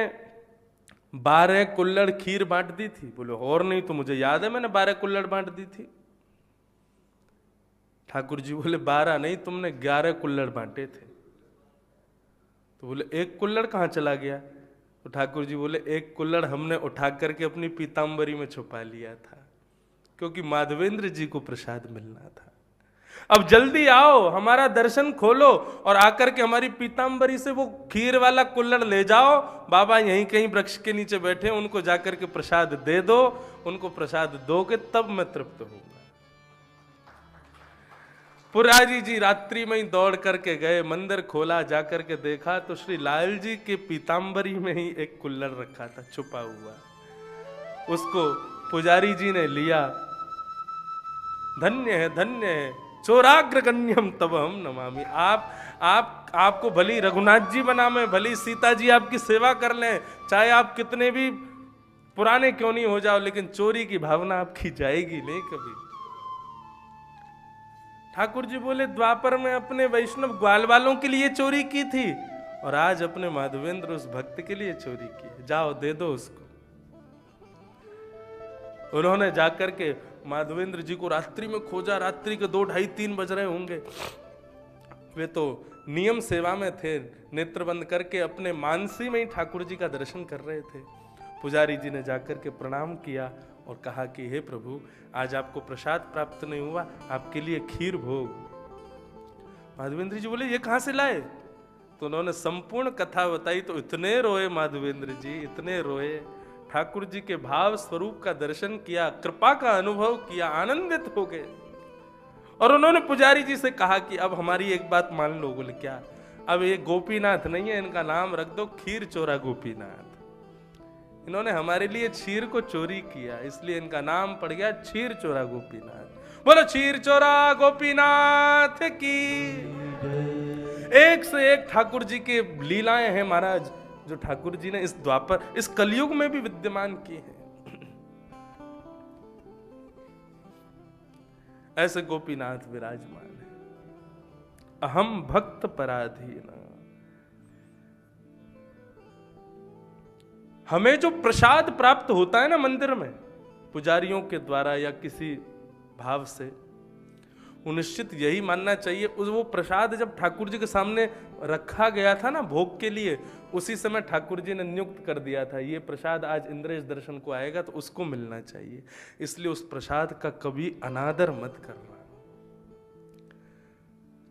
Speaker 1: 12 कुल्हड़ खीर बांट दी थी? बोले और नहीं तो मुझे याद है मैंने 12 कुल्हड़ बांट दी थी। ठाकुर जी बोले 12 नहीं, तुमने 11 कुल्हड़ बांटे थे। तो बोले एक कुल्हड़ कहां चला गया? तो ठाकुर जी बोले एक कुल्हड़ हमने उठा करके अपनी पीताम्बरी में छुपा लिया था, क्योंकि माधवेंद्र जी को प्रसाद मिलना था। अब जल्दी आओ, हमारा दर्शन खोलो और आकर के हमारी पीताम्बरी से वो खीर वाला कुल्हड़ ले जाओ। बाबा यहीं कहीं वृक्ष के नीचे बैठे, उनको जाकर के प्रसाद दे दो। उनको प्रसाद दोगे तब मैं तृप्त होऊंगा। पुरारी जी रात्रि में ही दौड़ करके गए, मंदिर खोला, जाकर के देखा तो श्री लाल जी के पीताम्बरी में ही एक कुल्हड़ रखा था छुपा हुआ। उसको पुजारी जी ने लिया। धन्य है, धन्य है, चोराग्रगण्यम तब हम नमामि। आपको भली रघुनाथ जी बना में, भली सीता जी आपकी सेवा कर लें, चाहे आप कितने भी पुराने क्यों नहीं हो जाओ, लेकिन चोरी की भावना आपकी जाएगी नहीं कभी। ठाकुर जी बोले द्वापर में अपने वैष्णव ग्वाल वालों के लिए चोरी की थी और आज अपने माधवेंद्र उस भक्त के लिए चोरी की, जाओ दे दो उसको। उन्होंने जाकर के माधवेंद्र जी को रात्रि में खोजा, रात्रि के 2, 2:30, 3 बज रहे होंगे। वे तो नियम सेवा में थे, नेत्र बंद करके अपने मानसी में ही ठाकुर जी का दर्शन कर रहे थे। पुजारी जी ने जाकर के प्रणाम किया और कहा कि हे प्रभु, आज आपको प्रसाद प्राप्त नहीं हुआ, आपके लिए खीर भोग। माधवेंद्र जी बोले ये कहां से लाए? तो उन्होंने संपूर्ण कथा बताई तो इतने रोए माधवेंद्र जी, इतने रोए। ठाकुर जी के भाव स्वरूप का दर्शन किया, कृपा का अनुभव किया, आनंदित हो गए। और उन्होंने पुजारी जी से कहा कि अब हमारी एक बात मान लो। बोले क्या? अब ये गोपीनाथ नहीं है, इनका नाम रख दो खीर चोरा गोपीनाथ। इन्होंने हमारे लिए क्षीर को चोरी किया, इसलिए इनका नाम पड़ गया क्षीर चोरा गोपीनाथ। बोलो क्षीर चोरा गोपीनाथ की। एक से एक ठाकुर जी के लीलाएं हैं महाराज, जो ठाकुर जी ने इस द्वापर, इस कलयुग में भी विद्यमान की हैं। ऐसे गोपीनाथ विराजमान है। अहम भक्त पराधीन। हमें जो प्रसाद प्राप्त होता है ना मंदिर में पुजारियों के द्वारा या किसी भाव से, वो निश्चित यही मानना चाहिए उस वो प्रसाद जब ठाकुर जी के सामने रखा गया था ना भोग के लिए, उसी समय ठाकुर जी ने नियुक्त कर दिया था ये प्रसाद आज इंद्रेश दर्शन को आएगा तो उसको मिलना चाहिए, इसलिए उस प्रसाद का कभी अनादर मत करना।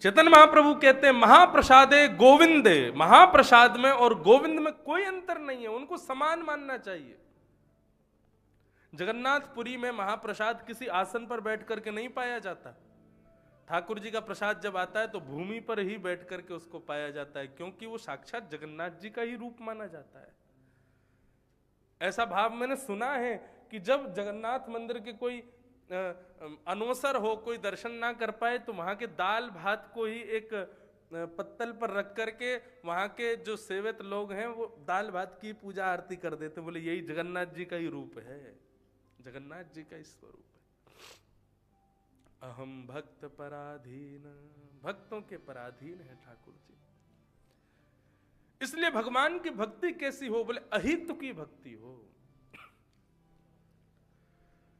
Speaker 1: चैतन्य महाप्रभु कहते हैं महाप्रसादे गोविंदे, महाप्रसाद में और गोविंद में कोई अंतर नहीं है, उनको समान मानना चाहिए। जगन्नाथपुरी में महाप्रसाद किसी आसन पर बैठ करके नहीं पाया जाता। ठाकुर जी का प्रसाद जब आता है तो भूमि पर ही बैठ करके उसको पाया जाता है, क्योंकि वो साक्षात जगन्नाथ जी का ही रूप माना जाता है। ऐसा भाव मैंने सुना है कि जब जगन्नाथ मंदिर के कोई अनवसर हो, कोई दर्शन ना कर पाए, तो वहां के दाल भात को ही एक पत्तल पर रख करके वहां के जो सेवित लोग हैं वो दाल भात की पूजा आरती कर देते, बोले यही जगन्नाथ जी का ही रूप है, जगन्नाथ जी का ही स्वरूप है। अहम भक्त पराधीन, भक्तों के पराधीन है ठाकुर जी। इसलिए भगवान की भक्ति कैसी हो, बोले अहित की भक्ति हो।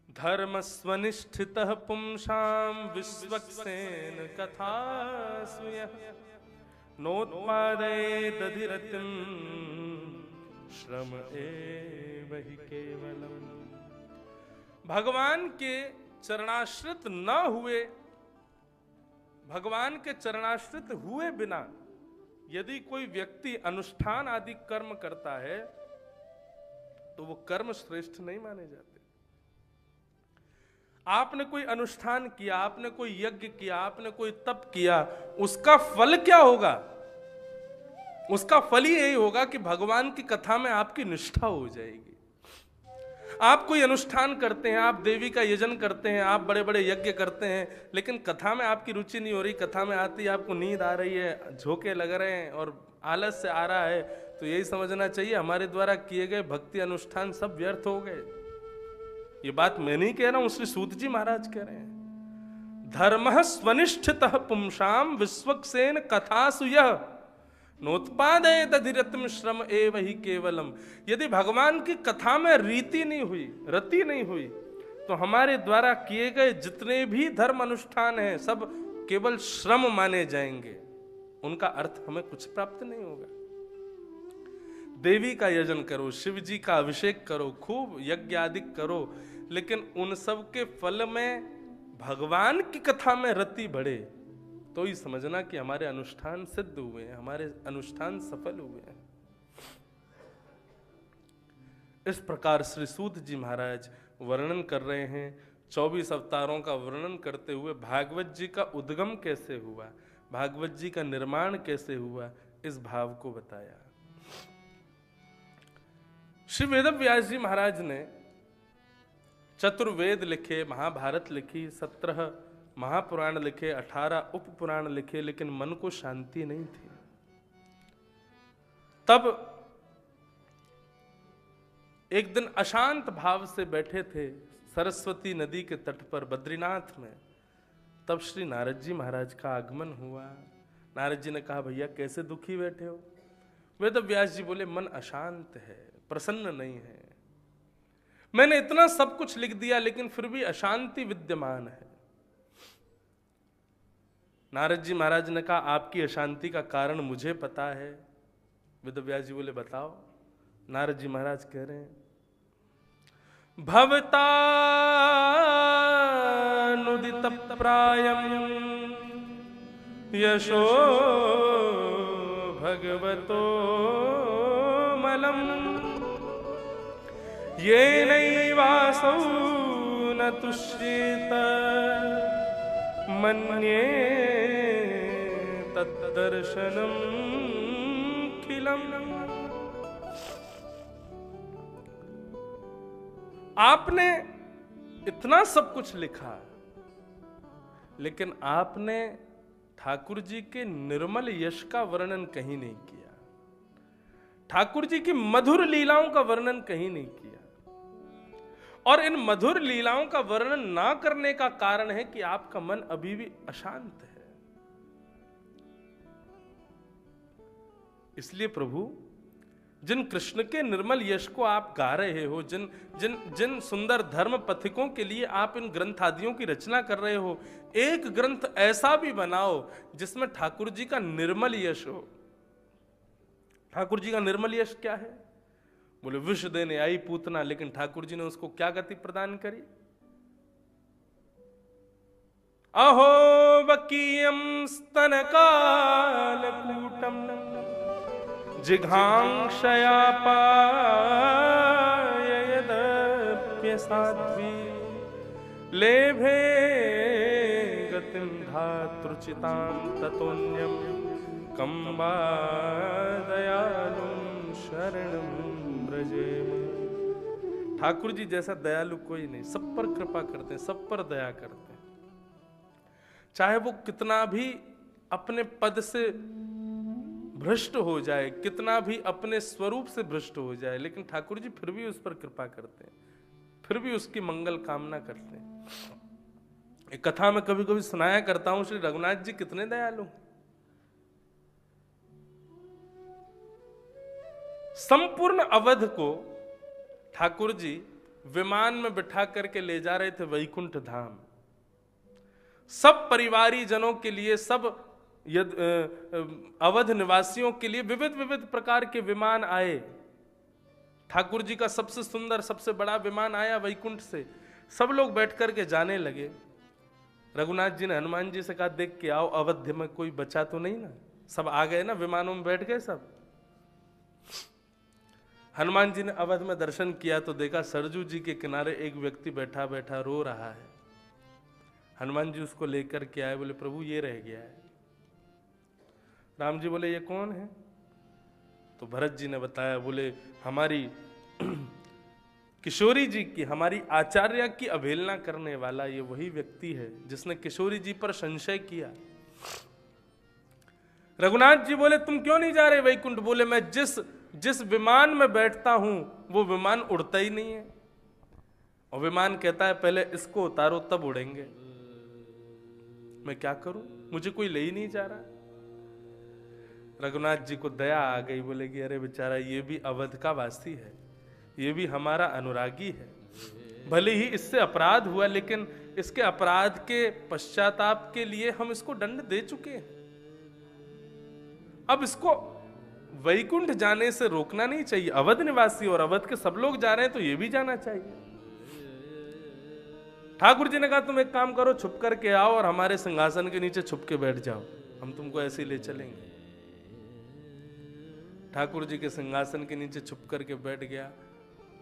Speaker 1: धर्म स्वनिष्ठित पुंसाम विश्वक्सेन कथा नोत्पादे दधिरतिम श्रम एव हि केवलम। भगवान के चरणाश्रित न हुए, भगवान के चरणाश्रित हुए बिना यदि कोई व्यक्ति अनुष्ठान आदि कर्म करता है तो वो कर्म श्रेष्ठ नहीं माने जाते। आपने कोई अनुष्ठान किया, आपने कोई यज्ञ किया, आपने कोई तप किया, उसका फल क्या होगा? उसका फल ही यही होगा कि भगवान की कथा में आपकी निष्ठा हो जाएगी। आप कोई अनुष्ठान करते हैं, आप देवी का यजन करते हैं, आप बड़े बड़े यज्ञ करते हैं, लेकिन कथा में आपकी रुचि नहीं हो रही, कथा में आती आपको नींद आ रही है, झोंके लग रहे हैं और आलस से आ रहा है, तो यही समझना चाहिए हमारे द्वारा किए गए भक्ति अनुष्ठान सब व्यर्थ हो गए। ये बात मैं नहीं कह रहा हूं, श्री सूत जी महाराज कह रहे हैं। धर्म स्वनिष्ठितः पुंसाम विश्वक्सेन कथासु यः नोत्पादे दधिरत्म श्रम एव हि केवलम। यदि भगवान की कथा में रीति नहीं हुई, रति नहीं हुई, तो हमारे द्वारा किए गए जितने भी धर्म अनुष्ठान हैं सब केवल श्रम माने जाएंगे, उनका अर्थ हमें कुछ प्राप्त नहीं होगा। देवी का यजन करो, शिव जी का अभिषेक करो, खूब यज्ञ आदि करो, लेकिन उन सब के फल में भगवान की कथा में रति बढ़े तो ही समझना कि हमारे अनुष्ठान सिद्ध हुए हैं, हमारे अनुष्ठान सफल हुए हैं। इस प्रकार श्री सूत जी महाराज वर्णन कर रहे हैं, 24 अवतारों का वर्णन करते हुए भागवत जी का उद्गम कैसे हुआ, भागवत जी का निर्माण कैसे हुआ, इस भाव को बताया। श्री वेदव्यास जी महाराज ने चतुर्वेद लिखे, महाभारत लिखी, 17 महापुराण लिखे, 18 उपपुराण लिखे, लेकिन मन को शांति नहीं थी। तब एक दिन अशांत भाव से बैठे थे सरस्वती नदी के तट पर बद्रीनाथ में। तब श्री नारद जी महाराज का आगमन हुआ। नारद जी ने कहा, भैया कैसे दुखी बैठे हो? वेदव्यास जी बोले, मन अशांत है, प्रसन्न नहीं है। मैंने इतना सब कुछ लिख दिया लेकिन फिर भी अशांति विद्यमान है। नारद जी महाराज ने कहा, आपकी अशांति का कारण मुझे पता है। वेदव्यास जी बोले, बताओ। नारद जी महाराज कह रहे हैं, भवतानुदित प्रायम यशो भगवतो मलम येनैवासौ न तुष्येत मन्ये तद्दर्शनम खिलम। आपने इतना सब कुछ लिखा, लेकिन आपने ठाकुर जी के निर्मल यश का वर्णन कहीं नहीं किया, ठाकुर जी की मधुर लीलाओं का वर्णन कहीं नहीं किया। और इन मधुर लीलाओं का वर्णन ना करने का कारण है कि आपका मन अभी भी अशांत है। इसलिए प्रभु, जिन कृष्ण के निर्मल यश को आप गा रहे हो, जिन जिन जिन सुंदर धर्म पथिकों के लिए आप इन ग्रंथ आदियों की रचना कर रहे हो, एक ग्रंथ ऐसा भी बनाओ जिसमें ठाकुर जी का निर्मल यश हो। ठाकुर जी का निर्मल यश क्या है? बोले विष देने आई पूतना, लेकिन ठाकुर जी ने उसको क्या गति प्रदान करी? अहो बकीयम स्तन कालकूटम जिघांक्षया पाययदप्यसाध्वी लेभे गतिं धातृचितां ततोऽन्यं कम्बा दयालुं शरणं व्रजेम। ठाकुर जी जैसा दयालु कोई नहीं, सब पर कृपा करते हैं, सब पर दया करते हैं। चाहे वो कितना भी अपने पद से भ्रष्ट हो जाए, कितना भी अपने स्वरूप से भ्रष्ट हो जाए, लेकिन ठाकुर जी फिर भी उस पर कृपा करते हैं, फिर भी उसकी मंगल कामना करते हैं। एक कथा में कभी कभी सुनाया करता हूं, श्री रघुनाथ जी कितने दयालु। संपूर्ण अवध को ठाकुर जी विमान में बिठा करके ले जा रहे थे वैकुंठ धाम। सब परिवारी जनों के लिए, सब अवध निवासियों के लिए विविध विविध प्रकार के विमान आए। ठाकुर जी का सबसे सुंदर, सबसे बड़ा विमान आया वैकुंठ से। सब लोग बैठ करके जाने लगे। रघुनाथ जी ने हनुमान जी से कहा, देख के आओ अवध में कोई बचा तो नहीं ना? सब आ गए ना, विमानों में बैठ गए सब। हनुमान जी ने अवध में दर्शन किया तो देखा सरजू जी के किनारे एक व्यक्ति बैठा बैठा रो रहा है। हनुमान जी उसको लेकर के आए, बोले प्रभु ये रह गया है। राम जी बोले ये कौन है? तो भरत जी ने बताया, बोले हमारी किशोरी जी की, हमारी आचार्य की अवहेलना करने वाला ये वही व्यक्ति है जिसने किशोरी जी पर संशय किया। रघुनाथ जी बोले तुम क्यों नहीं जा रहे वैकुंठ? बोले मैं जिस विमान में बैठता हूं वो विमान उड़ता ही नहीं है, और विमान कहता है पहले इसको उतारो तब उड़ेंगे। मैं क्या करूं, मुझे कोई ले ही नहीं जा रहा। रघुनाथ जी को दया आ गई, बोले कि अरे बेचारा ये भी अवध का वासी है, ये भी हमारा अनुरागी है। भले ही इससे अपराध हुआ, लेकिन इसके अपराध के पश्चाताप के लिए हम इसको दंड दे चुके हैं। अब इसको वैकुंठ जाने से रोकना नहीं चाहिए। अवध निवासी और अवध के सब लोग जा रहे हैं तो ये भी जाना चाहिए। ठाकुर जी ने कहा तुम एक काम करो, छुप करके आओ और हमारे सिंहासन के नीचे छुप के बैठ जाओ, हम तुमको ऐसे ही ले चलेंगे। ठाकुर जी के सिंहासन के नीचे छुप करके बैठ गया।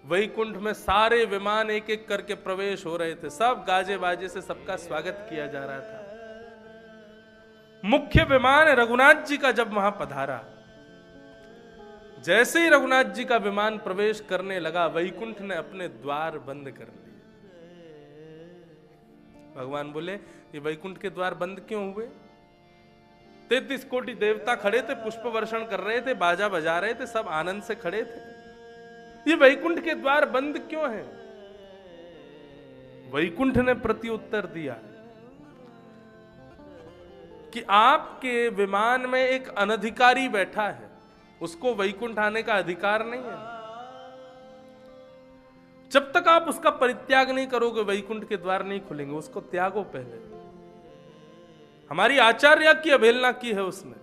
Speaker 1: वैकुंठ में सारे विमान एक एक करके प्रवेश हो रहे थे, सब गाजे बाजे से सबका स्वागत किया जा रहा था। मुख्य विमान रघुनाथ जी का जब वहां पधारा, जैसे ही रघुनाथ जी का विमान प्रवेश करने लगा, वैकुंठ ने अपने द्वार बंद कर दिए। भगवान बोले ये वैकुंठ के द्वार बंद क्यों हुए? 33 कोटि देवता खड़े थे, पुष्प वर्षण कर रहे थे, बाजा बजा रहे थे, सब आनंद से खड़े थे। ये वैकुंठ के द्वार बंद क्यों हैं? वैकुंठ ने प्रत्युत्तर दिया कि आपके विमान में एक अनधिकारी बैठा है, उसको वैकुंठ आने का अधिकार नहीं है। जब तक आप उसका परित्याग नहीं करोगे वैकुंठ के द्वार नहीं खुलेंगे, उसको त्यागो पहले। हमारी आचार्य की अवहेलना की है उसने।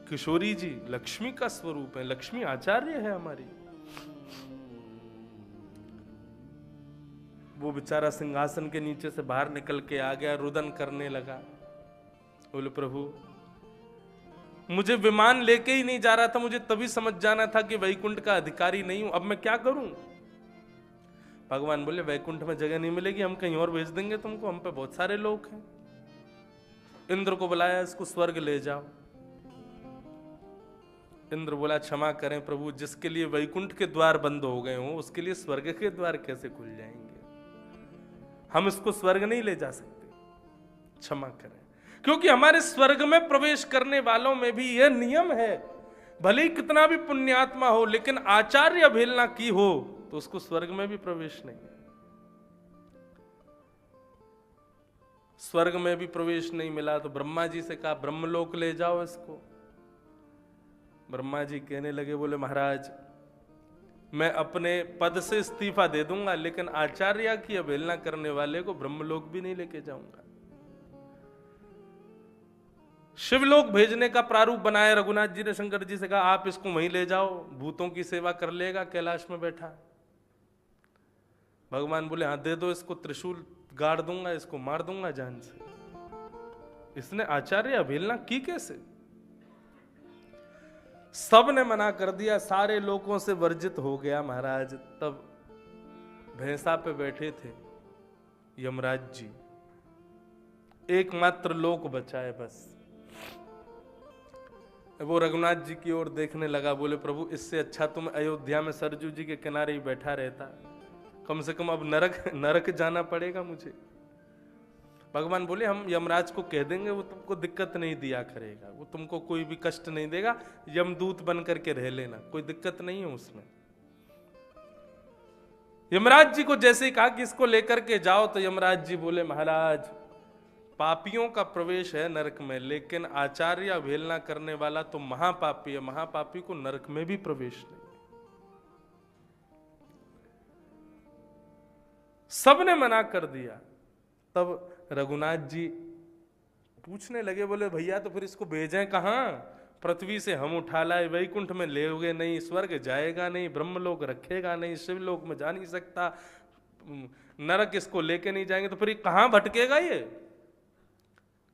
Speaker 1: किशोरी जी लक्ष्मी का स्वरूप है, लक्ष्मी आचार्य है हमारी। वो बेचारा सिंहासन के नीचे से बाहर निकल के आ गया, रुदन करने लगा। बोले प्रभु मुझे विमान लेके ही नहीं जा रहा था, मुझे तभी समझ जाना था कि वैकुंठ का अधिकारी नहीं हूं, अब मैं क्या करूं? भगवान बोले वैकुंठ में जगह नहीं मिलेगी, हम कहीं और भेज देंगे तुमको, हम पे बहुत सारे लोग हैं। इंद्र को बुलाया, इसको स्वर्ग ले जाओ। इंद्र बोला क्षमा करें प्रभु, जिसके लिए वैकुंठ के द्वार बंद हो गए हों उसके लिए स्वर्ग के द्वार कैसे खुल जाएंगे? हम इसको स्वर्ग नहीं ले जा सकते, क्षमा करें। क्योंकि हमारे स्वर्ग में प्रवेश करने वालों में भी यह नियम है, भले ही कितना भी पुण्यात्मा हो, लेकिन आचार्य अवहेलना की हो तो उसको स्वर्ग में भी प्रवेश नहीं, स्वर्ग में भी प्रवेश नहीं मिला। तो ब्रह्मा जी से कहा ब्रह्मलोक ले जाओ इसको। ब्रह्मा जी कहने लगे, बोले महाराज मैं अपने पद से इस्तीफा दे दूंगा, लेकिन आचार्य की अवहेलना करने वाले को ब्रह्मलोक भी नहीं लेके जाऊंगा। शिवलोक भेजने का प्रारूप बनाया। रघुनाथ जी ने शंकर जी से कहा आप इसको वहीं ले जाओ, भूतों की सेवा कर लेगा, कैलाश में बैठा। भगवान बोले हाँ दे दो इसको, त्रिशूल गाड़ दूंगा, इसको मार दूंगा जान से। इसने आचार्य अवहेलना की कैसे? सब ने मना कर दिया, सारे लोगों से वर्जित हो गया महाराज। तब भैंसा पे बैठे थे यमराज जी, एकमात्र लोक बचा है बस। वो रघुनाथ जी की ओर देखने लगा, बोले प्रभु इससे अच्छा तुम अयोध्या में सरजू जी के किनारे ही बैठा रहता, कम से कम अब नरक जाना पड़ेगा मुझे। भगवान बोले हम यमराज को कह देंगे, वो तुमको दिक्कत नहीं दिया करेगा, वो तुमको कोई भी कष्ट नहीं देगा, यमदूत बन करके रह लेना, कोई दिक्कत नहीं है उसमें। यमराज जी को जैसे ही कहा कि इसको लेकर के जाओ, तो यमराज जी बोले महाराज पापियों का प्रवेश है नरक में, लेकिन आचार्य अवहेलना करने वाला तो महापापी है, महापापी को नरक में भी प्रवेश नहीं। सबने मना कर दिया। तब रघुनाथ जी पूछने लगे, बोले भैया तो फिर इसको भेजें कहां? पृथ्वी से हम उठा लाए, वैकुंठ में लेओगे नहीं, स्वर्ग जाएगा नहीं, ब्रह्मलोक रखेगा नहीं, शिवलोक में जा नहीं सकता, नरक इसको लेके नहीं जाएंगे, तो फिर कहां भटकेगा ये?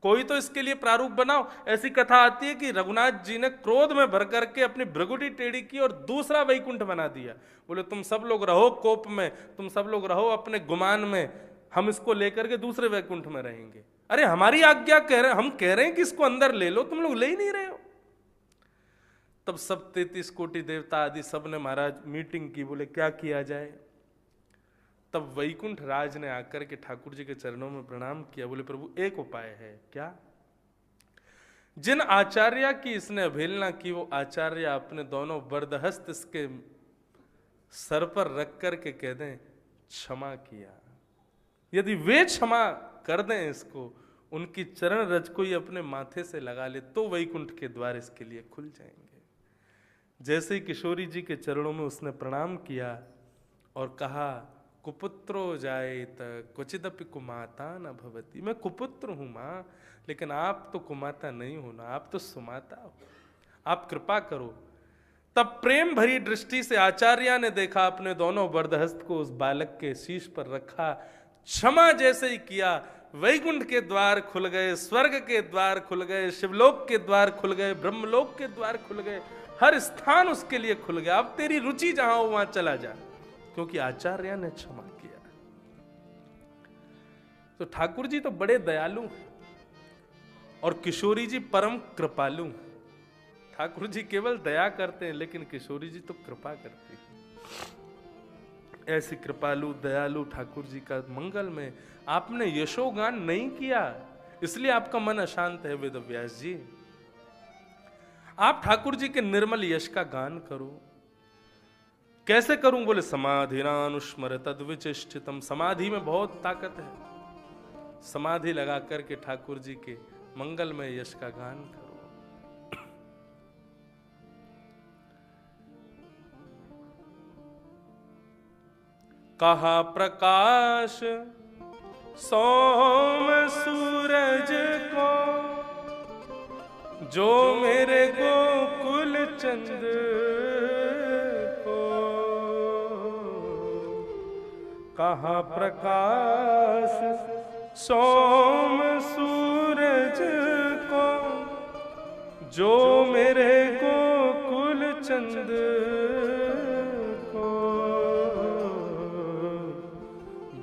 Speaker 1: कोई तो इसके लिए प्रारूप बनाओ। ऐसी कथा आती है कि रघुनाथ जी ने क्रोध में भर करके अपनी भ्रगुटी टेढ़ी की और दूसरा वैकुंठ बना दिया। बोले तुम सब लोग रहो कोप में, तुम सब लोग रहो अपने गुमान में, हम इसको लेकर के दूसरे वैकुंठ में रहेंगे। अरे हमारी आज्ञा कह रहे, हम कह रहे हैं कि इसको अंदर ले लो, तुम लोग ले ही नहीं रहे हो। तब सब 33 कोटि देवता आदि सब ने महाराज मीटिंग की, बोले क्या किया जाए। तब वैकुंठ राज ने आकर के ठाकुर जी के चरणों में प्रणाम किया, बोले प्रभु एक उपाय है। क्या? जिन आचार्य की इसने अवहेलना की, वो आचार्य अपने दोनों वरदहस्त इसके सर पर रख करके कह दें क्षमा किया। यदि वे क्षमा कर दें इसको, उनकी चरण रज को ही अपने माथे से लगा ले, तो वैकुंठ के द्वार इसके लिए खुल जाएंगे। जैसे ही किशोरी जी के चरणों में उसने प्रणाम किया और कहा कुपुत्रो जायेत क्वचिदपि कुमाता न भवति, मैं कुपुत्र हूं मां, लेकिन आप तो कुमाता नहीं हो ना, आप तो सुमाता हो, आप कृपा करो। तब प्रेम भरी दृष्टि से आचार्य ने देखा, अपने दोनों वरदहस्त को उस बालक के शीश पर रखा, क्षमा जैसे ही किया, वैकुंठ के द्वार खुल गए, स्वर्ग के द्वार खुल गए, शिवलोक के द्वार खुल गए, ब्रह्मलोक के द्वार खुल गए, हर स्थान उसके लिए खुल गया। अब तेरी रुचि जहां हो वहां चला जा, क्योंकि आचार्य ने क्षमा किया। तो ठाकुर जी तो बड़े दयालु हैं और किशोरी जी परम कृपालु हैं। ठाकुर जी केवल दया करते हैं, लेकिन किशोरी जी तो कृपा करती है। ऐसी कृपालु दयालु ठाकुर जी का मंगल में आपने यशोगान नहीं किया, इसलिए आपका मन अशांत है। वेदव्यास जी आप ठाकुर जी के निर्मल यश का गान करो। कैसे करूं? बोले समाधिनानुस्मर तद्विचिष्टितम, समाधि में बहुत ताकत है, समाधि लगा करके ठाकुर जी के मंगल में यश का गान करो। कहा प्रकाश सोम सूरज को, जो मेरे गोकुल चंद को, कहा प्रकाश सोम सूरज को, जो मेरे गोकुल चंद को,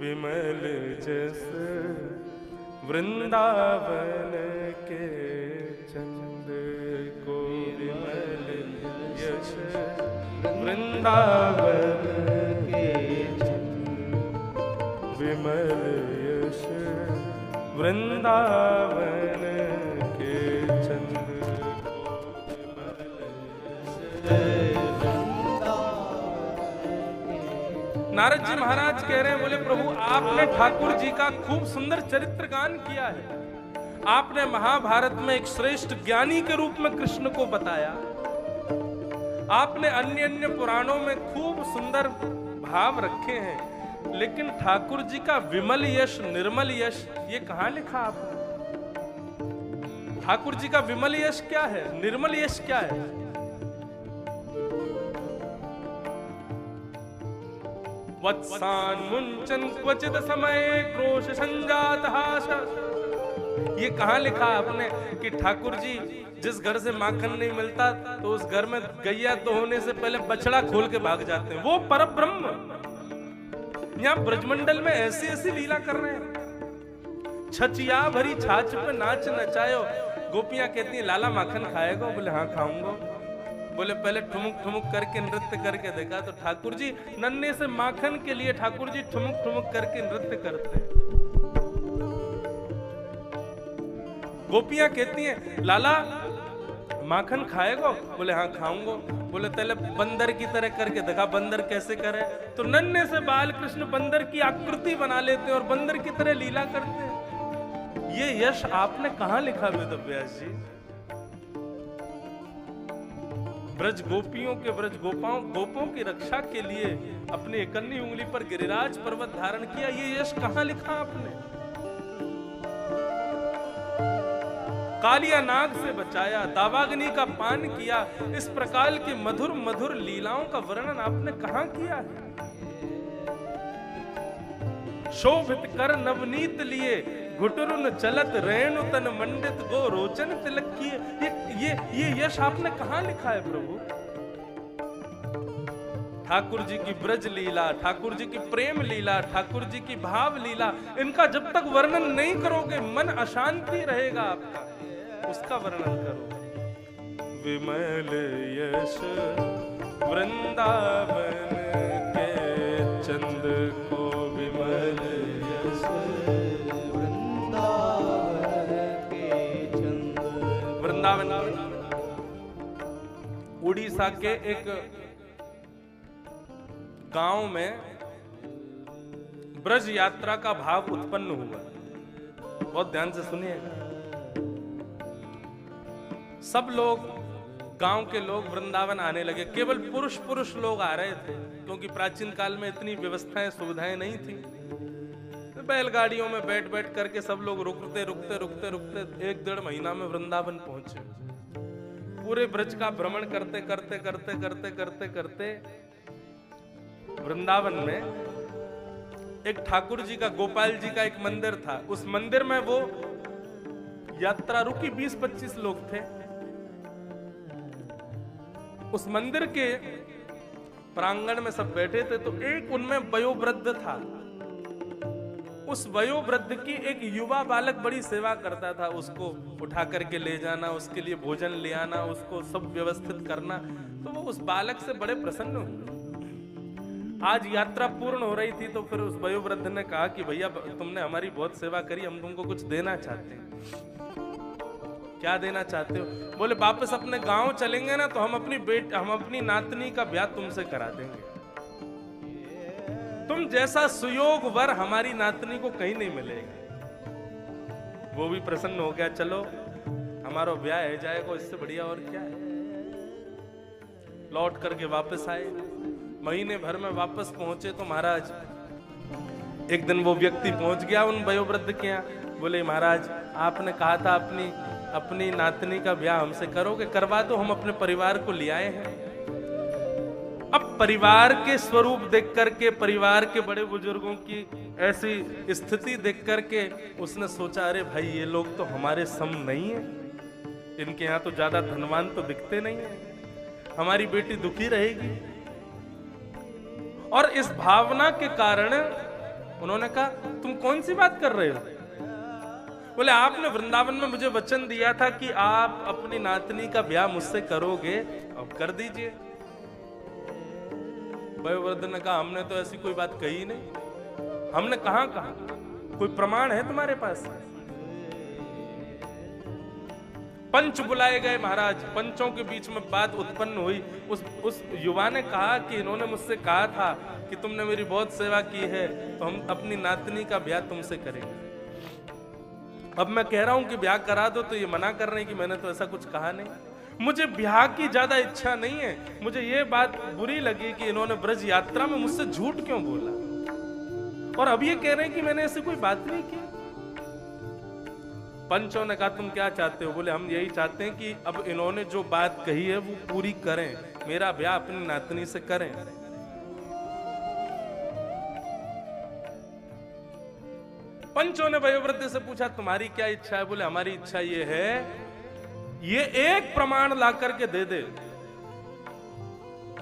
Speaker 1: विमल जस वृंदावन के चंद को, विमल यश वृंदावन के चंद, विमल यश वृंदावन के चंद को, विमल यश नारद जी महाराज कह रहे हैं, बोले प्रभु आपने ठाकुर जी का खूब सुंदर चरित्र गान किया है, आपने महाभारत में एक श्रेष्ठ ज्ञानी के रूप में कृष्ण को बताया, आपने अन्य अन्य पुराणों में खूब सुंदर भाव रखे हैं, लेकिन ठाकुर जी का विमल यश निर्मल यश ये कहां लिखा आपने? ठाकुर जी का विमल यश क्या है, निर्मल यश क्या है? वत्सान मुंचन क्वचित समय क्रोश संजात हास, ये कहां लिखा आपने कि ठाकुर जी जिस घर से माखन नहीं मिलता तो उस घर में गैया तो होने से पहले बछड़ा खोल के भाग जाते हैं, वो परब्रह्म यहां ब्रजमंडल में ऐसी ऐसी लीला कर रहे हैं। छचिया भरी छाछ पे नाच नचायो, गोपियां कहती हैं लाला माखन खाएगा? बोले हाँ खाऊंगा। बोले पहले ठुमुक ठुमुक करके नृत्य करके देखा, तो ठाकुर जी नन्हे से माखन के लिए ठाकुर जी ठुमुक ठुमुक करके नृत्य करते हैं। गोपियां कहती हैं लाला माखन खाएगा? बोले हाँ खाऊंगा। बोले पहले बंदर की तरह करके देखा, बंदर कैसे करे? तो नन्हे से बाल कृष्ण बंदर की आकृति बना लेते हैं और बंदर की तरह लीला करते हैं। ये यश आपने कहां लिखा वेदव्यास जी? ब्रज गोपियों के ब्रज गोपों की रक्षा के लिए अपनी इकन्नी उंगली पर गिरिराज पर्वत धारण किया, ये यश कहां लिखा आपने? कालिया नाग से बचाया, दावाग्नि का पान किया, इस प्रकार की मधुर मधुर लीलाओं का वर्णन आपने कहां किया है? शोभित कर नवनीत लिए घुटरुन चलत रेणु तन मंडित गो रोचन तिलक किए, ये यश आपने कहां लिखा है प्रभु? ठाकुर जी की ब्रज लीला, ठाकुर जी की प्रेम लीला, ठाकुर जी की भाव लीला, इनका जब तक वर्णन नहीं करोगे मन अशांति रहेगा आपका, उसका वर्णन करो। विमल यश वृंदावन के चंद को, विमल यश वृंदावन उड़ीसा के एक गांव में ब्रज यात्रा का भाव उत्पन्न हुआ। बहुत ध्यान से सुनिएगा। सब लोग, गांव के लोग वृंदावन आने लगे। केवल पुरुष लोग आ रहे थे, क्योंकि प्राचीन काल में इतनी व्यवस्थाएं सुविधाएं नहीं थी। तो बैलगाड़ियों में बैठ बैठ करके सब लोग रुकते 1-1.5 महीना में वृंदावन पहुंचे। पूरे ब्रज का भ्रमण करते करते वृंदावन में एक ठाकुर जी का, गोपाल जी का एक मंदिर था। उस मंदिर में वो यात्रा रुकी, 20-25 लोग थे। उस मंदिर के प्रांगण में सब बैठे थे, तो एक उनमें वयोवृद्ध था। उस वयोवृद्ध की एक युवा बालक बड़ी सेवा करता था, उसको उठा करके ले जाना, उसके लिए भोजन ले आना, उसको सब व्यवस्थित करना। तो वो उस बालक से बड़े प्रसन्न हुए। आज यात्रा पूर्ण हो रही थी, तो फिर उस वयोवृद्ध ने कहा कि भैया तुमने हमारी बहुत सेवा करी, हम तुमको कुछ देना चाहते हैं। क्या देना चाहते हो? बोले वापस अपने गांव चलेंगे ना, तो हम अपनी नातनी का ब्याह तुमसे करा देंगे। तुम जैसा सुयोग वर हमारी नातनी को कहीं नहीं मिलेगा। वो भी प्रसन्न हो गया, चलो हमारा ब्याह हो जाएगा, इससे बढ़िया और क्या है। लौट करके वापस आए। महीने भर में वापस पहुंचे तो महाराज, एक दिन वो व्यक्ति पहुंच गया उन वयोवृद्ध के यहाँ। बोले महाराज आपने कहा था अपनी नातनी का ब्याह हमसे करोगे, करवा दो, हम अपने परिवार को ले आए हैं। अब परिवार के स्वरूप देख करके, परिवार के बड़े बुजुर्गों की ऐसी स्थिति देख करके उसने सोचा, अरे भाई ये लोग तो हमारे सम नहीं है, इनके यहाँ तो ज्यादा धनवान तो दिखते नहीं है, हमारी बेटी दुखी रहेगी। और इस भावना के कारण उन्होंने कहा तुम कौन सी बात कर रहे हो? बोले आपने वृंदावन में मुझे वचन दिया था कि आप अपनी नातनी का ब्याह मुझसे करोगे, अब कर दीजिए। वयोवृद्ध ने कहा हमने तो ऐसी कोई बात कही नहीं। हमने कहा कोई प्रमाण है तुम्हारे पास? पंच बुलाए गए महाराज। पंचों के बीच में बात उत्पन्न हुई। उस युवा ने कहा कि इन्होंने मुझसे कहा था कि कि तुमने मेरी बहुत सेवा की है, तो हम अपनी नातनी का ब्याह तुमसे करेंगे। अब मैं कह रहा हूं कि ब्याह करा दो, तो ये मना कर रहे हैं कि मैंने तो ऐसा कुछ कहा नहीं। मुझे ब्याह की ज्यादा इच्छा नहीं है, मुझे ये बात बुरी लगी कि इन्होंने ब्रज यात्रा में मुझसे झूठ क्यों बोला, और अब ये कह रहे हैं कि मैंने ऐसी कोई बात नहीं की। पंचों ने कहा तुम क्या चाहते हो? बोले हम यही चाहते हैं कि अब इन्होंने जो बात कही है वो पूरी करें, मेरा ब्याह अपनी नातनी से करें। पंचों ने वयोवृद्ध से पूछा तुम्हारी क्या इच्छा है? बोले हमारी इच्छा ये है, ये एक प्रमाण ला करके दे दे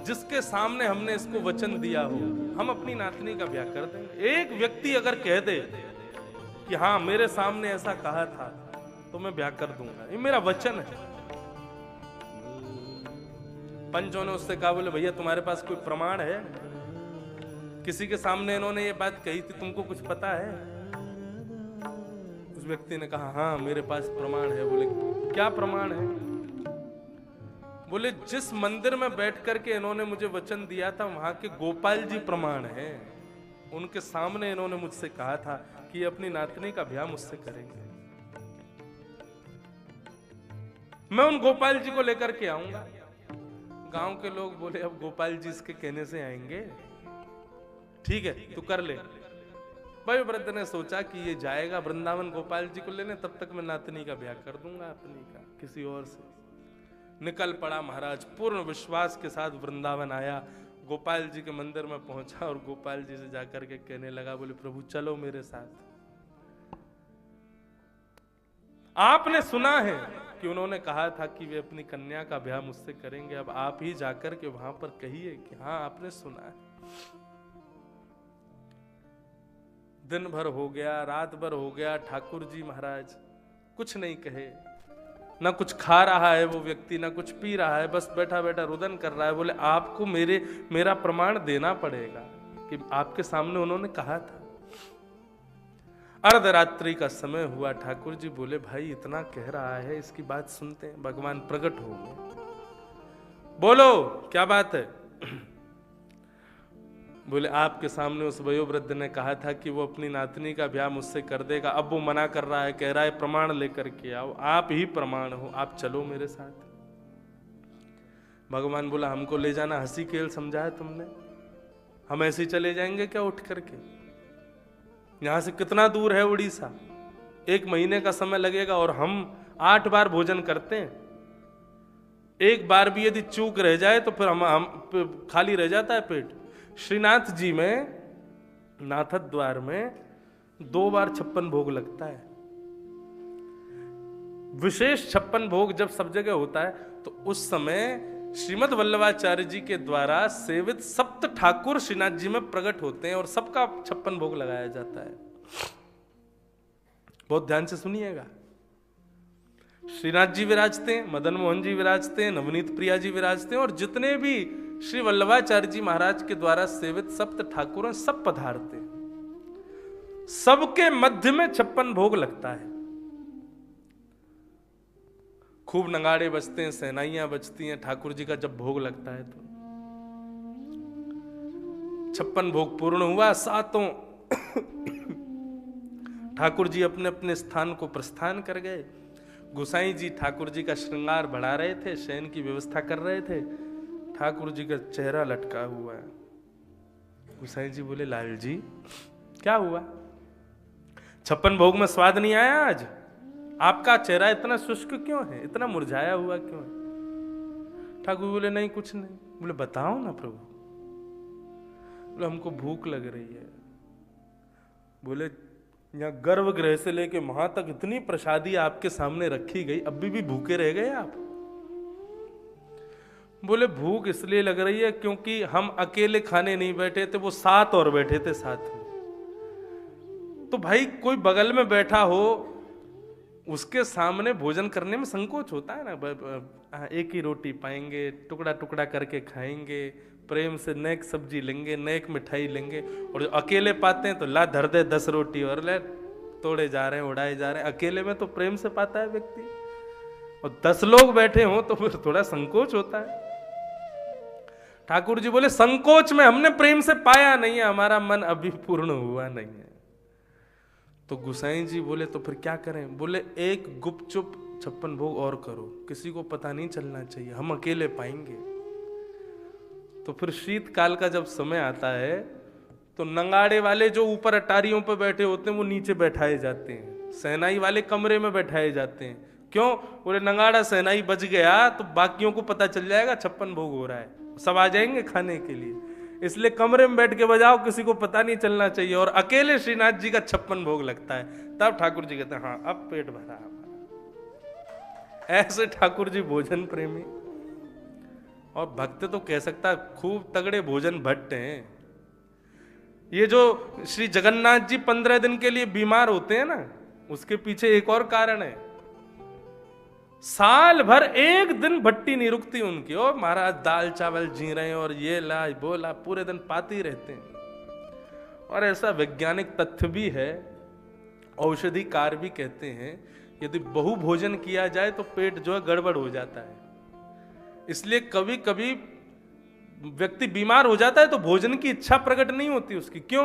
Speaker 1: जिसके सामने हमने इसको वचन दिया हो, हम अपनी नातनी का ब्याह कर देंगे। एक व्यक्ति अगर कह दे कि हाँ मेरे सामने ऐसा कहा था, तो मैं ब्याह कर दूंगा, ये मेरा वचन है। पंचों ने उससे कहा, बोले भैया तुम्हारे पास कोई प्रमाण है? किसी के सामने इन्होंने ये बात कही थी, तुमको कुछ पता है? उस व्यक्ति ने कहा हाँ मेरे पास प्रमाण है। बोले क्या प्रमाण है? बोले जिस मंदिर में बैठ करके इन्होंने मुझे वचन दिया था, वहां के गोपाल जी प्रमाण है, उनके सामने इन्होंने मुझसे कहा था कि अपनी नातनी का ब्याह मुझसे करेंगे। मैं उन गोपाल जी को लेकर के आऊंगा। गांव के लोग बोले अब गोपाल जी इसके कहने से आएंगे, ठीक है तू कर ले। भाई वृद्ध ने सोचा कि ये जाएगा वृंदावन गोपाल जी को लेने, तब तक मैं नातनी का ब्याह कर दूंगा अपनी का किसी और से। निकल पड़ा महाराज, पूर्ण विश्वास के साथ वृंदावन आया, गोपाल जी के मंदिर में पहुंचा और गोपाल जी से जाकर के कहने लगा, बोले प्रभु चलो मेरे साथ। आपने सुना है कि उन्होंने कहा था कि वे अपनी कन्या का ब्याह मुझसे करेंगे, अब आप ही जाकर के वहां पर कहिए कि हाँ आपने सुना है। दिन भर हो गया, रात भर हो गया, ठाकुर जी महाराज कुछ नहीं कहे, ना कुछ खा रहा है वो व्यक्ति, ना कुछ पी रहा है, बस बैठा बैठा रुदन कर रहा है। बोले आपको मेरा प्रमाण देना पड़ेगा कि आपके सामने उन्होंने कहा था। अर्धरात्रि का समय हुआ, ठाकुर जी बोले भाई इतना कह रहा है, इसकी बात सुनते हैं। भगवान प्रकट हो गए, बोलो क्या बात है? बोले आपके सामने उस वयोवृद्ध ने कहा था कि वो अपनी नातनी का ब्याह मुझसे कर देगा, अब वो मना कर रहा है, कह रहा है प्रमाण लेकर के आओ, आप ही प्रमाण हो, आप चलो मेरे साथ। भगवान बोला हमको ले जाना हंसी खेल समझा है तुमने? हम ऐसे ही चले जाएंगे क्या उठ करके? यहां से कितना दूर है उड़ीसा? 1 महीने का समय लगेगा और हम 8 बार भोजन करते हैं। एक बार भी यदि चूक रह जाए तो फिर हम खाली रह जाता है पेट। श्रीनाथ जी में नाथद द्वार में 2 बार 56 भोग लगता है। विशेष 56 भोग जब सब जगह होता है तो उस समय श्रीमद् वल्लभाचार्य जी के द्वारा सेवित सप्त ठाकुर श्रीनाथ जी में प्रकट होते हैं और सबका 56 भोग लगाया जाता है। बहुत ध्यान से सुनिएगा। श्रीनाथ जी विराजते हैं, मदन मोहन जी विराजते हैं, नवनीत प्रिया जी विराजते हैं और जितने भी श्री वल्लभाचार्य जी महाराज के द्वारा सेवित सप्त ठाकुर सब पधारते हैं। सबके मध्य में 56 भोग लगता है। खूब नगाड़े बजते हैं, सहनाइयां बजती हैं ठाकुर जी का जब भोग लगता है तो। 56 भोग पूर्ण हुआ, सातों ठाकुर जी अपने अपने स्थान को प्रस्थान कर गए। गोसाई जी ठाकुर जी का श्रृंगार बढ़ा रहे थे, शयन की व्यवस्था कर रहे थे। ठाकुर जी का चेहरा लटका हुआ है। गोसाई जी बोले लाल जी क्या हुआ? 56 भोग में स्वाद नहीं आया आज? आपका चेहरा इतना शुष्क क्यों है, इतना मुरझाया हुआ क्यों है? ठाकुर बोले नहीं कुछ नहीं। बोले बताओ ना प्रभु। बोले हमको भूख लग रही है। बोले यहाँ गर्भगृह से लेके वहां तक इतनी प्रसादी आपके सामने रखी गई, अभी भी भूखे रह गए आप? बोले भूख इसलिए लग रही है क्योंकि हम अकेले खाने नहीं बैठे थे, वो 7 और बैठे थे साथ में। तो भाई कोई बगल में बैठा हो उसके सामने भोजन करने में संकोच होता है ना। एक ही रोटी पाएंगे, टुकड़ा टुकड़ा करके खाएंगे, प्रेम से नेक सब्जी लेंगे, नेक मिठाई लेंगे। और अकेले पाते हैं तो ला धर दे 10 रोटी और ले तोड़े जा रहे हैं, उड़ाए जा रहे हैं। अकेले में तो प्रेम से पाता है व्यक्ति, और 10 लोग बैठे हों तो फिर थोड़ा संकोच होता है। ठाकुर जी बोले संकोच में हमने प्रेम से पाया नहीं है, हमारा मन अभी पूर्ण हुआ नहीं है। तो गुसाई जी बोले तो फिर क्या करें? बोले एक गुपचुप 56 भोग और करो, किसी को पता नहीं चलना चाहिए, हम अकेले पाएंगे। तो फिर शीतकाल का जब समय आता है तो नंगाड़े वाले जो ऊपर अटारियों पर बैठे होते हैं वो नीचे बैठाए जाते हैं, सेनाई वाले कमरे में बैठाए जाते हैं। क्यों? बोले नंगाड़ा सेनाई बज गया तो बाकियों को पता चल जाएगा 56 भोग हो रहा है, सब आ जाएंगे खाने के लिए, इसलिए कमरे में बैठ के बजाओ, किसी को पता नहीं चलना चाहिए। और अकेले श्रीनाथ जी का 56 भोग लगता है। तब ठाकुर जी कहते हैं हाँ अब पेट भरा हमारा। ऐसे ठाकुर जी भोजन प्रेमी और भक्त तो कह सकता खूब तगड़े भोजन भट्ट हैं। ये जो श्री जगन्नाथ जी 15 दिन के लिए बीमार होते हैं ना, उसके पीछे एक और कारण है। साल भर एक दिन भट्टी नहीं रुकती उनकी, और महाराज दाल चावल जी रहे हैं और ये ला बोला पूरे दिन पाते ही रहते हैं। और ऐसा वैज्ञानिक तथ्य भी है, औषधिकार भी कहते हैं, यदि बहु भोजन किया जाए तो पेट जो है गड़बड़ हो जाता है। इसलिए कभी कभी व्यक्ति बीमार हो जाता है तो भोजन की इच्छा प्रकट नहीं होती उसकी। क्यों?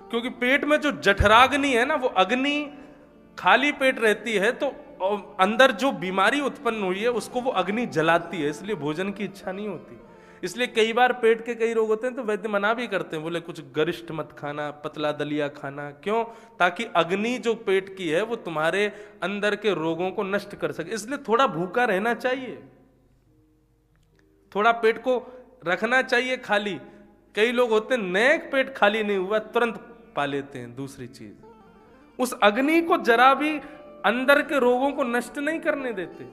Speaker 1: क्योंकि पेट में जो जठराग्नि है ना, वो अग्नि खाली पेट रहती है तो अंदर जो बीमारी उत्पन्न हुई है उसको वो अग्नि जलाती है, इसलिए भोजन की इच्छा नहीं होती। इसलिए कई बार पेट के कई रोग होते हैं तो वैद्य मना भी करते हैं, बोले कुछ गरिष्ठ मत खाना, पतला दलिया खाना। क्यों? ताकि अग्नि जो पेट की है वो तुम्हारे अंदर के रोगों को नष्ट कर सके। इसलिए थोड़ा भूखा रहना चाहिए, थोड़ा पेट को रखना चाहिए खाली। कई लोग होते हैं नेक पेट खाली नहीं हुआ तुरंत पा लेते हैं दूसरी चीज, उस अग्नि को जरा भी अंदर के रोगों को नष्ट नहीं करने देते।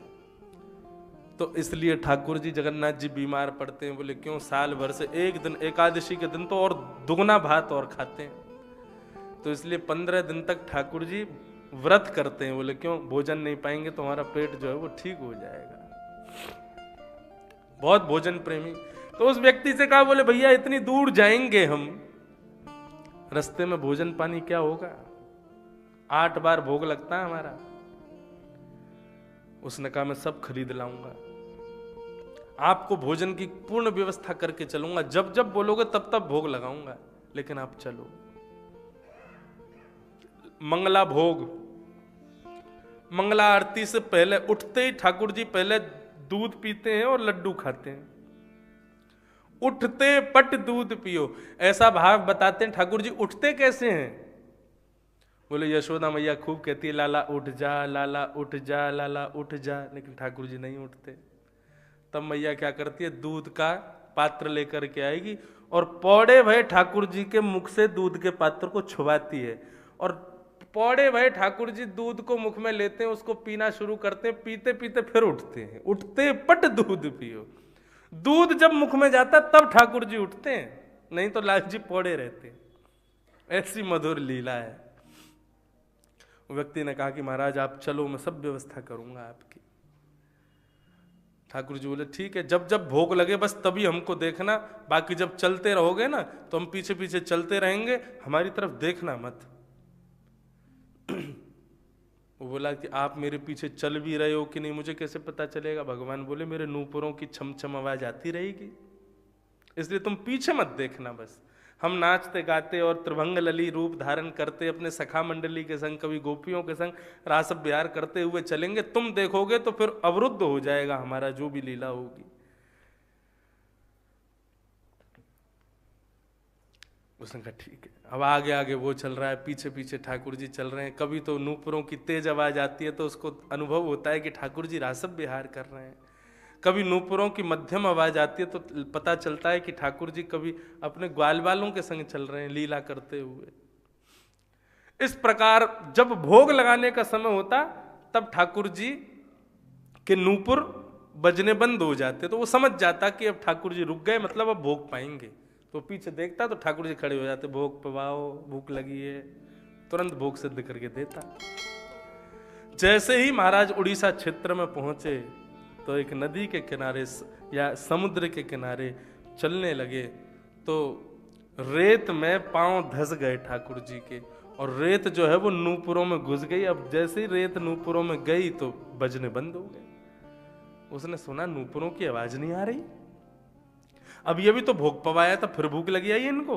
Speaker 1: तो इसलिए ठाकुर जी जगन्नाथ जी बीमार पड़ते हैं, बोले क्यों? साल भर से एक दिन एकादशी के दिन तो और दुगना भात और खाते हैं। तो इसलिए 15 दिन तक ठाकुर जी व्रत करते हैं। बोले क्यों? भोजन नहीं पाएंगे तो हमारा पेट जो है वो ठीक हो जाएगा। बहुत भोजन प्रेमी। तो उस व्यक्ति से कहा, बोले भैया इतनी दूर जाएंगे हम, रास्ते में भोजन पानी क्या होगा? 8 बार भोग लगता है हमारा। उसने कहा मैं सब खरीद लाऊंगा, आपको भोजन की पूर्ण व्यवस्था करके चलूंगा, जब जब बोलोगे तब तब भोग लगाऊंगा, लेकिन आप चलो। मंगला भोग, मंगला आरती से पहले उठते ही ठाकुर जी पहले दूध पीते हैं और लड्डू खाते हैं। उठते पट दूध पियो, ऐसा भाव बताते हैं। ठाकुर जी उठते कैसे हैं? बोले यशोदा मैया खूब कहती है लाला उठ जा, लाला उठ जा, लाला उठ जा, लेकिन ठाकुर जी नहीं उठते। तब मैया क्या करती है? दूध का पात्र लेकर के आएगी और पौड़े भय ठाकुर जी के मुख से दूध के पात्र को छुपाती है, और पौड़े भय ठाकुर जी दूध को मुख में लेते हैं, उसको पीना शुरू करते हैं, पीते पीते फिर उठते हैं। उठते पट दूध पियो, दूध जब मुख में जाता तब ठाकुर जी उठते हैं, नहीं तो लाल जी पौड़े रहते हैं। ऐसी मधुर लीला है। व्यक्ति ने कहा कि महाराज आप चलो, मैं सब व्यवस्था करूंगा आपकी। ठाकुर जी बोले ठीक है, जब जब भोग लगे बस तभी हमको देखना, बाकी जब चलते रहोगे ना तो हम पीछे पीछे चलते रहेंगे, हमारी तरफ देखना मत। वो बोला कि आप मेरे पीछे चल भी रहे हो कि नहीं मुझे कैसे पता चलेगा? भगवान बोले मेरे नूपुरों की छम छम आवाज आती रहेगी, इसलिए तुम पीछे मत देखना। बस हम नाचते गाते और त्रिभंग लली रूप धारण करते अपने सखा मंडली के संग, कभी गोपियों के संग रास विहार करते हुए चलेंगे, तुम देखोगे तो फिर अवरुद्ध हो जाएगा हमारा जो भी लीला होगी। उसने कहा ठीक है। अब आगे आगे वो चल रहा है, पीछे पीछे ठाकुर जी चल रहे हैं। कभी तो नूपुरों की तेज आवाज आती है तो उसको अनुभव होता है कि ठाकुर जी रासव विहार कर रहे हैं। कभी नूपुरों की मध्यम आवाज आती है तो पता चलता है कि ठाकुर जी कभी अपने ग्वाल बालों के संग चल रहे हैं लीला करते हुए। इस प्रकार जब भोग लगाने का समय होता तब ठाकुर जी के नूपुर बजने बंद हो जाते, तो वो समझ जाता कि अब ठाकुर जी रुक गए, मतलब अब भोग पाएंगे। तो पीछे देखता तो ठाकुर जी खड़े हो जाते, भोग पवाओ, भूख लगी है, तुरंत भोग सिद्ध करके देता। जैसे ही महाराज उड़ीसा क्षेत्र में पहुंचे तो एक नदी के किनारे या समुद्र के किनारे चलने लगे, तो रेत में पांव धस गए ठाकुर जी के, और रेत जो है वो नूपुरों में घुस गई। अब जैसे ही रेत नूपुरों में गई तो बजने बंद हो गए। उसने सुना नूपुरों की आवाज नहीं आ रही। अब ये भी तो भोग पवाया था, फिर भूख लगी आई इनको।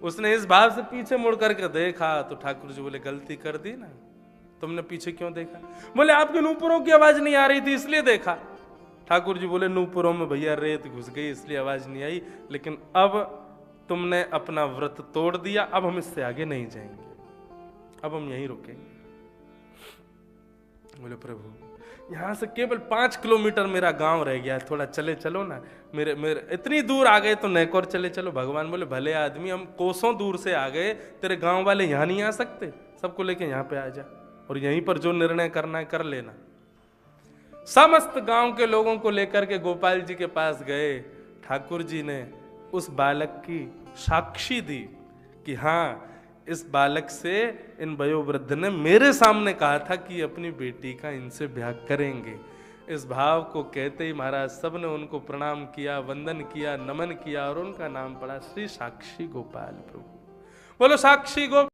Speaker 1: उसने इस भाव से पीछे मुड़ करके देखा तो ठाकुर जी बोले गलती कर दी ना, तुमने पीछे क्यों देखा? बोले आपके नूपुरों की आवाज नहीं आ रही थी इसलिए देखा। ठाकुर जी बोले नूपुरों में भैया रेत घुस गई इसलिए आवाज नहीं आई, लेकिन अब तुमने अपना व्रत तोड़ दिया, अब हम इससे आगे नहीं जाएंगे, अब हम यहीं रुकेंगे। बोले प्रभु यहां से केवल 5 किलोमीटर मेरा गांव रह गया है, थोड़ा चले चलो ना, मेरे मेरे इतनी दूर आ गए तो नेकोर चले चलो। भगवान बोले भले आदमी, हम कोसों दूर से आ गए, तेरे गांव वाले यहां नहीं आ सकते? सबको लेके यहां पे आ जा और यहीं पर जो निर्णय करना है कर लेना। समस्त गांव के लोगों को लेकर के गोपाल जी के पास गए। ठाकुर जी ने उस बालक की साक्षी दी कि हाँ, इस बालक से इन वयोवृद्ध ने मेरे सामने कहा था कि अपनी बेटी का इनसे ब्याह करेंगे। इस भाव को कहते ही महाराज सब ने उनको प्रणाम किया, वंदन किया, नमन किया और उनका नाम पड़ा श्री साक्षी गोपाल प्रभु। बोलो साक्षी गोपाल।